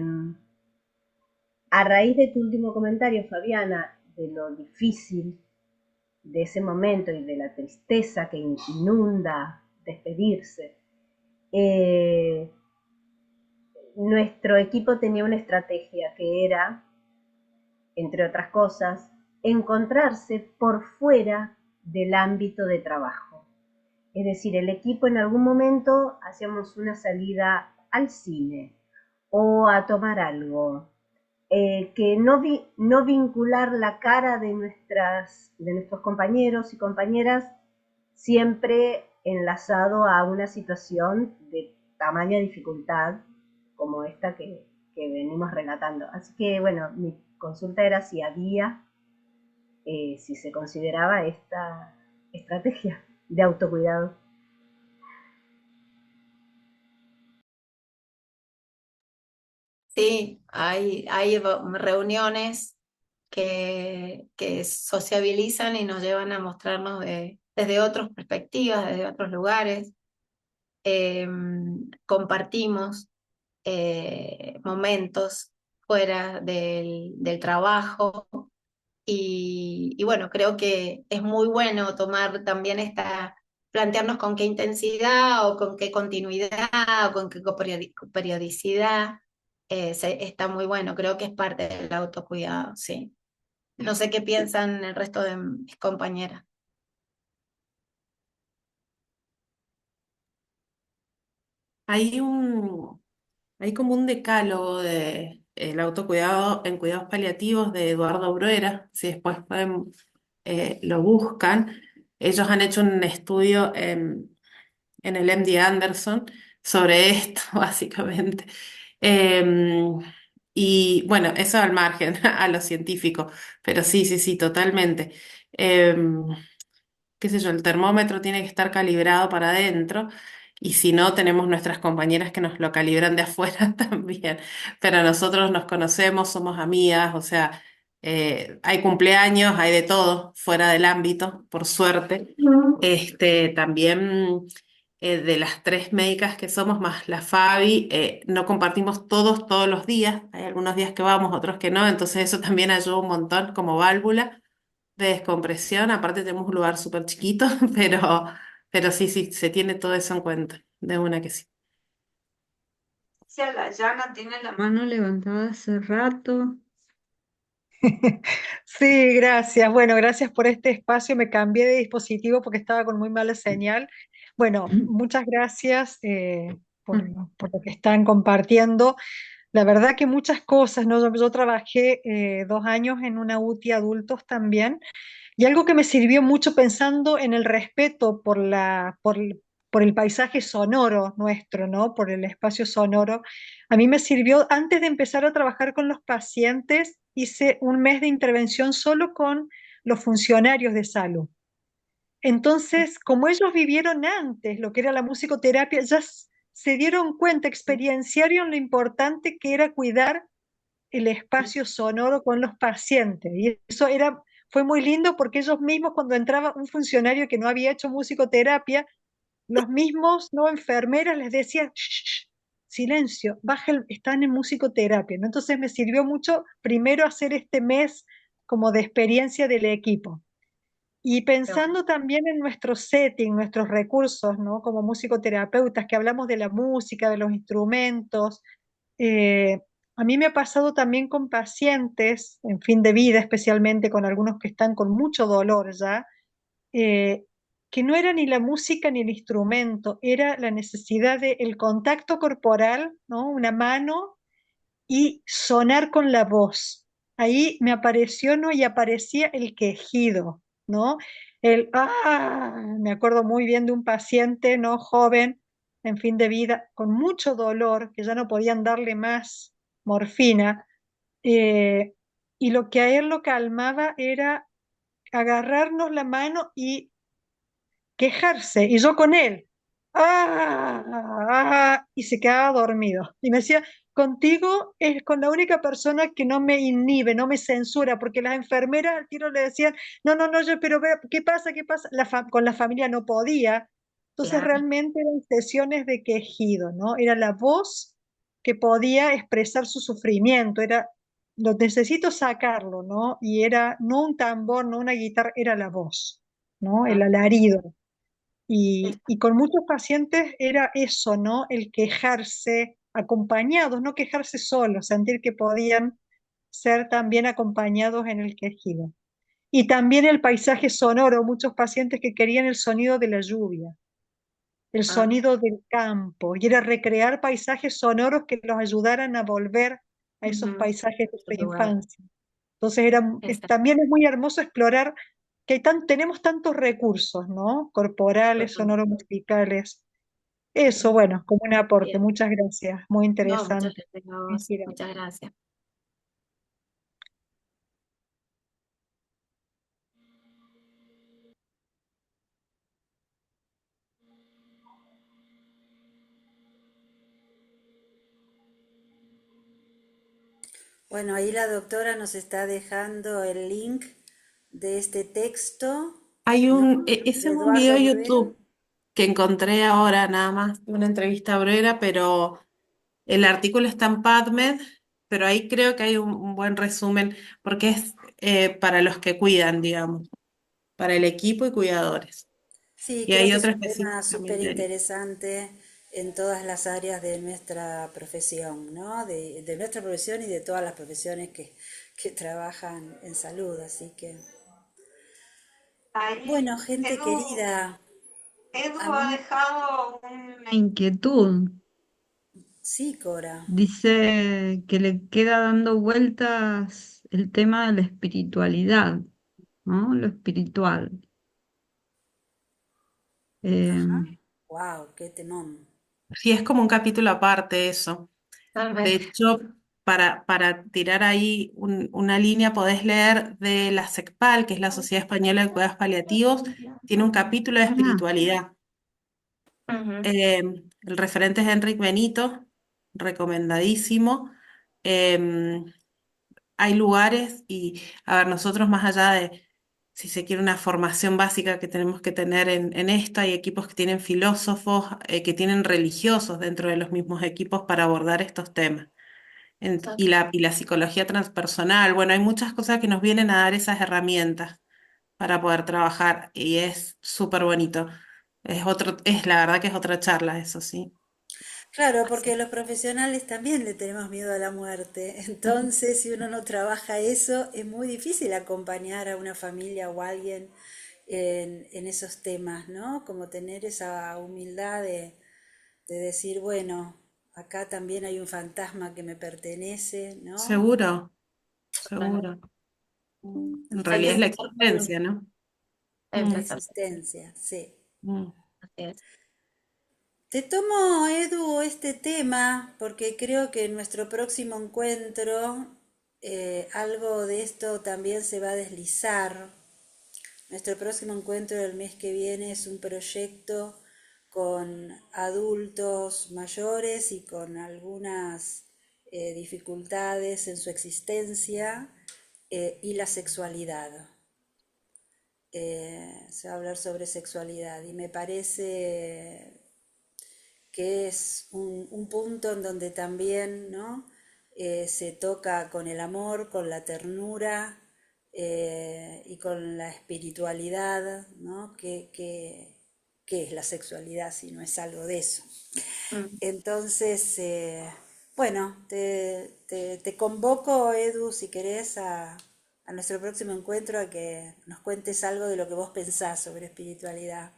a raíz de tu último comentario, Fabiana, de lo difícil de ese momento y de la tristeza que inunda despedirse, eh, nuestro equipo tenía una estrategia que era, entre otras cosas, encontrarse por fuera del ámbito de trabajo. Es decir, el equipo en algún momento hacíamos una salida al cine o a tomar algo, que no vincular la cara de nuestros compañeros y compañeras siempre enlazado a una situación de tamaña dificultad como esta que venimos relatando. Así que, bueno, mi consulta era si había, si se consideraba esta estrategia de autocuidado. Sí, hay reuniones que sociabilizan y nos llevan a mostrarnos desde otras perspectivas, desde otros lugares. Eh, Compartimos momentos fuera del trabajo y bueno, creo que es muy bueno tomar también plantearnos con qué intensidad o con qué continuidad o con qué periodicidad. Está muy bueno, creo que es parte del autocuidado, sí. No sé qué piensan el resto de mis compañeras. Hay hay como un decálogo de el autocuidado en cuidados paliativos de Eduardo Bruera, si después pueden, lo buscan. Ellos han hecho un estudio en el MD Anderson sobre esto, básicamente. Eh, y bueno, eso al margen, a lo científico, pero sí, sí, sí, totalmente. Eh, Qué sé yo, el termómetro tiene que estar calibrado para adentro y si no, tenemos nuestras compañeras que nos lo calibran de afuera también. Pero nosotros nos conocemos, somos amigas, o sea, hay cumpleaños, hay de todo fuera del ámbito, por suerte. También de las tres médicas que somos, más la Fabi, no compartimos todos los días. Hay algunos días que vamos, otros que no, entonces eso también ayuda un montón como válvula de descompresión. Aparte tenemos un lugar súper chiquito, pero sí, sí, se tiene todo eso en cuenta, de una que sí. Si a la llana tiene la mano levantada hace rato. Sí, gracias. Bueno, gracias por este espacio. Me cambié de dispositivo porque estaba con muy mala señal. Bueno, muchas gracias por lo que están compartiendo. La verdad que muchas cosas, ¿no? Yo trabajé 2 años en una UTI adultos también y algo que me sirvió mucho pensando en el respeto por el paisaje sonoro nuestro, ¿no? Por el espacio sonoro. A mí me sirvió, antes de empezar a trabajar con los pacientes, hice un mes de intervención solo con los funcionarios de salud. Entonces, como ellos vivieron antes lo que era la musicoterapia, ya se dieron cuenta, experienciaron lo importante que era cuidar el espacio sonoro con los pacientes. Y eso fue muy lindo porque ellos mismos, cuando entraba un funcionario que no había hecho musicoterapia, los mismos no enfermeras les decían: "Shh, silencio, están en musicoterapia", ¿no? Entonces me sirvió mucho primero hacer este mes como de experiencia del equipo. Y pensando también en nuestro setting, nuestros recursos, ¿no? Como musicoterapeutas, que hablamos de la música, de los instrumentos, eh, a mí me ha pasado también con pacientes en fin de vida, especialmente con algunos que están con mucho dolor ya, eh, que no era ni la música ni el instrumento, era la necesidad del contacto corporal, ¿no? Una mano y sonar con la voz. Ahí me apareció, ¿no? Y aparecía el quejido, ¿no? Me acuerdo muy bien de un paciente, ¿no? Joven, en fin de vida, con mucho dolor, que ya no podían darle más morfina, eh, y lo que a él lo calmaba era agarrarnos la mano y quejarse, y yo con él. Y se quedaba dormido. Y me decía: contigo es con la única persona que no me inhibe, no me censura, porque las enfermeras al tiro le decían: no, no, no, yo, pero ¿qué pasa? ¿Qué pasa? Con la familia no podía. Entonces Claro. realmente eran sesiones de quejido, ¿no? Era la voz que podía expresar su sufrimiento, lo necesito sacarlo, ¿no? Y era no un tambor, no una guitarra, era la voz, ¿no? El Ah, alarido. Y con muchos pacientes era eso, ¿no? El quejarse acompañados, no quejarse solos, sentir que podían ser también acompañados en el quejido. Y también el paisaje sonoro, muchos pacientes que querían el sonido de la lluvia, el ah, sonido del campo, y era recrear paisajes sonoros que los ayudaran a volver a esos ujú, paisajes de su otro lugar. infancia. Entonces Exacto. también es muy hermoso explorar que tenemos tantos recursos, ¿no? Corporales, Total. sonoromusicales. Eso, Sí. bueno, como un aporte. Bien. Muchas gracias. Muy No, muchas interesante. gracias a vos. Inspirador. Muchas gracias. Bueno, ahí la doctora nos está dejando el link de este texto, ¿no? Ese De es un video Eduardo de Bruera. YouTube que encontré ahora nada más, una entrevista breve, pero el artículo está en PubMed, pero ahí creo que hay un buen resumen, porque es para los que cuidan, digamos, para el equipo y cuidadores. Sí, Y creo hay que es otra un tema súper específicamente. interesante en todas las áreas de nuestra profesión, ¿no? De nuestra profesión y de todas las profesiones que trabajan en salud. Así que, Ahí bueno, gente Edu, querida, Edu a ha mí, dejado Una inquietud. sí, Cora. Dice que le queda dando vueltas el tema de la espiritualidad, ¿no? Lo espiritual. Eh, Ajá. Wow, qué temón. Sí, es como un capítulo aparte eso. De Totalmente. hecho, para tirar ahí una línea, podés leer de la SECPAL, que es la Sociedad Española de Cuidados Paliativos, tiene un capítulo de ah, espiritualidad. Ujú. El referente es Enric Benito, recomendadísimo. Em, Hay lugares y, a ver, nosotros más allá de, si se quiere, una formación básica que tenemos que tener en esto, hay equipos que tienen filósofos, que tienen religiosos dentro de los mismos equipos para abordar estos temas. Y la psicología transpersonal, bueno, hay muchas cosas que nos vienen a dar esas herramientas para poder trabajar y es súper bonito. Es la verdad que es otra charla, eso sí. Claro, porque Así. los profesionales también le tenemos miedo a la muerte. Entonces, si uno no trabaja eso, es muy difícil acompañar a una familia o a alguien en esos temas, ¿no? Como tener esa humildad de decir, bueno, acá también hay un fantasma que me pertenece, ¿no? Seguro, Totalmente. seguro. Y En Hay que realidad es la que empezar por existencia, ¿no? la Mm, empezar. existencia, sí. mm. Así es. Te tomo, Edu, este tema porque creo que en nuestro próximo encuentro algo de esto también se va a deslizar. Nuestro próximo encuentro del mes que viene es un proyecto con adultos mayores y con algunas dificultades en su existencia y la sexualidad. Se va a hablar sobre sexualidad y me parece que es un punto en donde también, ¿no? Se toca con el amor, con la ternura y con la espiritualidad, ¿no? ¿Qué es la sexualidad si no es algo de eso? Mm. Entonces, bueno, te convoco, Edu, si querés, a nuestro próximo encuentro a que nos cuentes algo de lo que vos pensás sobre espiritualidad.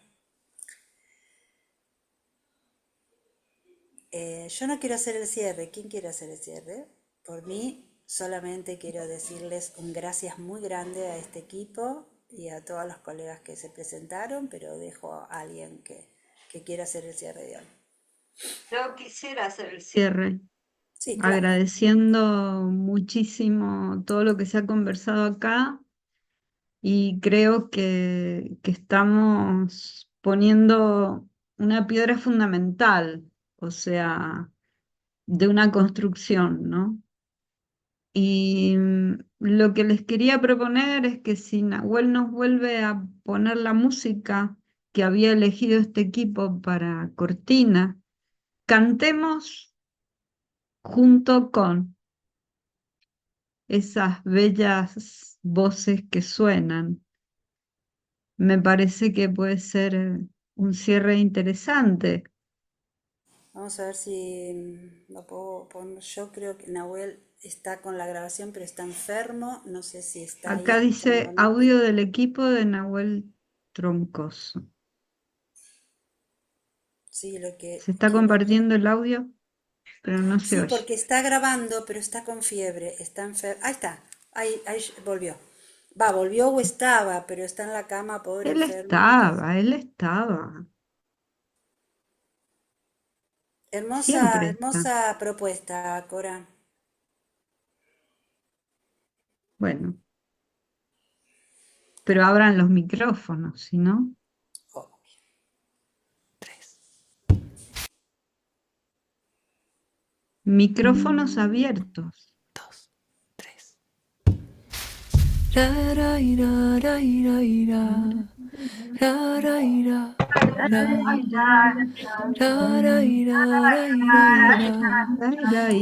Yo no quiero hacer el cierre. ¿Quién quiere hacer el cierre? Por mí, solamente quiero decirles un gracias muy grande a este equipo y a todos los colegas que se presentaron, pero dejo a alguien que quiera hacer el cierre de hoy. yo quisiera hacer el cierre. cierre. Sí, claro. Agradeciendo muchísimo todo lo que se ha conversado acá y creo que estamos poniendo una piedra fundamental, o sea, de una construcción, ¿no? Y lo que les quería proponer es que si Nahuel nos vuelve a poner la música que había elegido este equipo para Cortina, cantemos junto con esas bellas voces que suenan. Me parece que puede ser un cierre interesante. Vamos a ver si lo puedo poner. Yo creo que Nahuel está con la grabación, pero está enfermo. No sé si está ahí Acá dice escuchándonos. audio del equipo de Nahuel Troncoso. Sí, lo que Se está quiero. compartiendo el audio, pero no se Sí, oye. porque está grabando, pero está con fiebre, está enfermo. Ahí está, ahí volvió. Va, volvió o estaba, pero está en la cama, pobre enfermo. Él estaba, Hermosa, siempre está. hermosa propuesta, Cora. Bueno, pero abran los micrófonos, si no, Oh, 3, micrófonos abiertos. 2, ra ra ira ra ira ira ra ra ira ra ra ra ira ra ira ira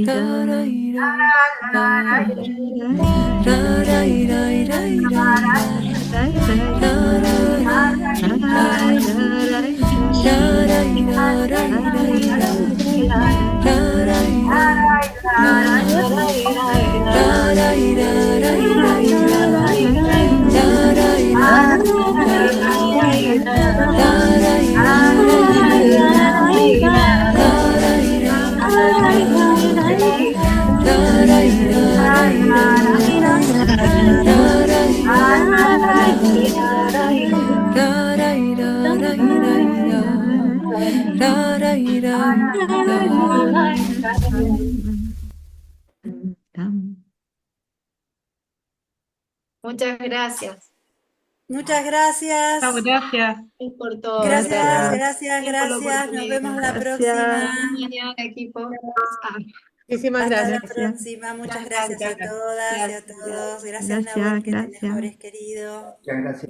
ra ra ira ra ra ra ira ira ira ira ra ra ra ra ra ra ira ra ira ira ra ra ira ra ra ra ira ra ira ira ra ra ira Muchas gracias. Muchas gracias. Chao, gracias. Por todo. Gracias, Gracias. gracias, Por la gracias. Nos vemos la Gracias. próxima. mañana, equipo. Muchísimas Hasta la gracias. próxima. Muchas gracias a todas y a todos. Gracias, Nahuel, Gracias, que te gracias. mejores, querido. Muchas gracias.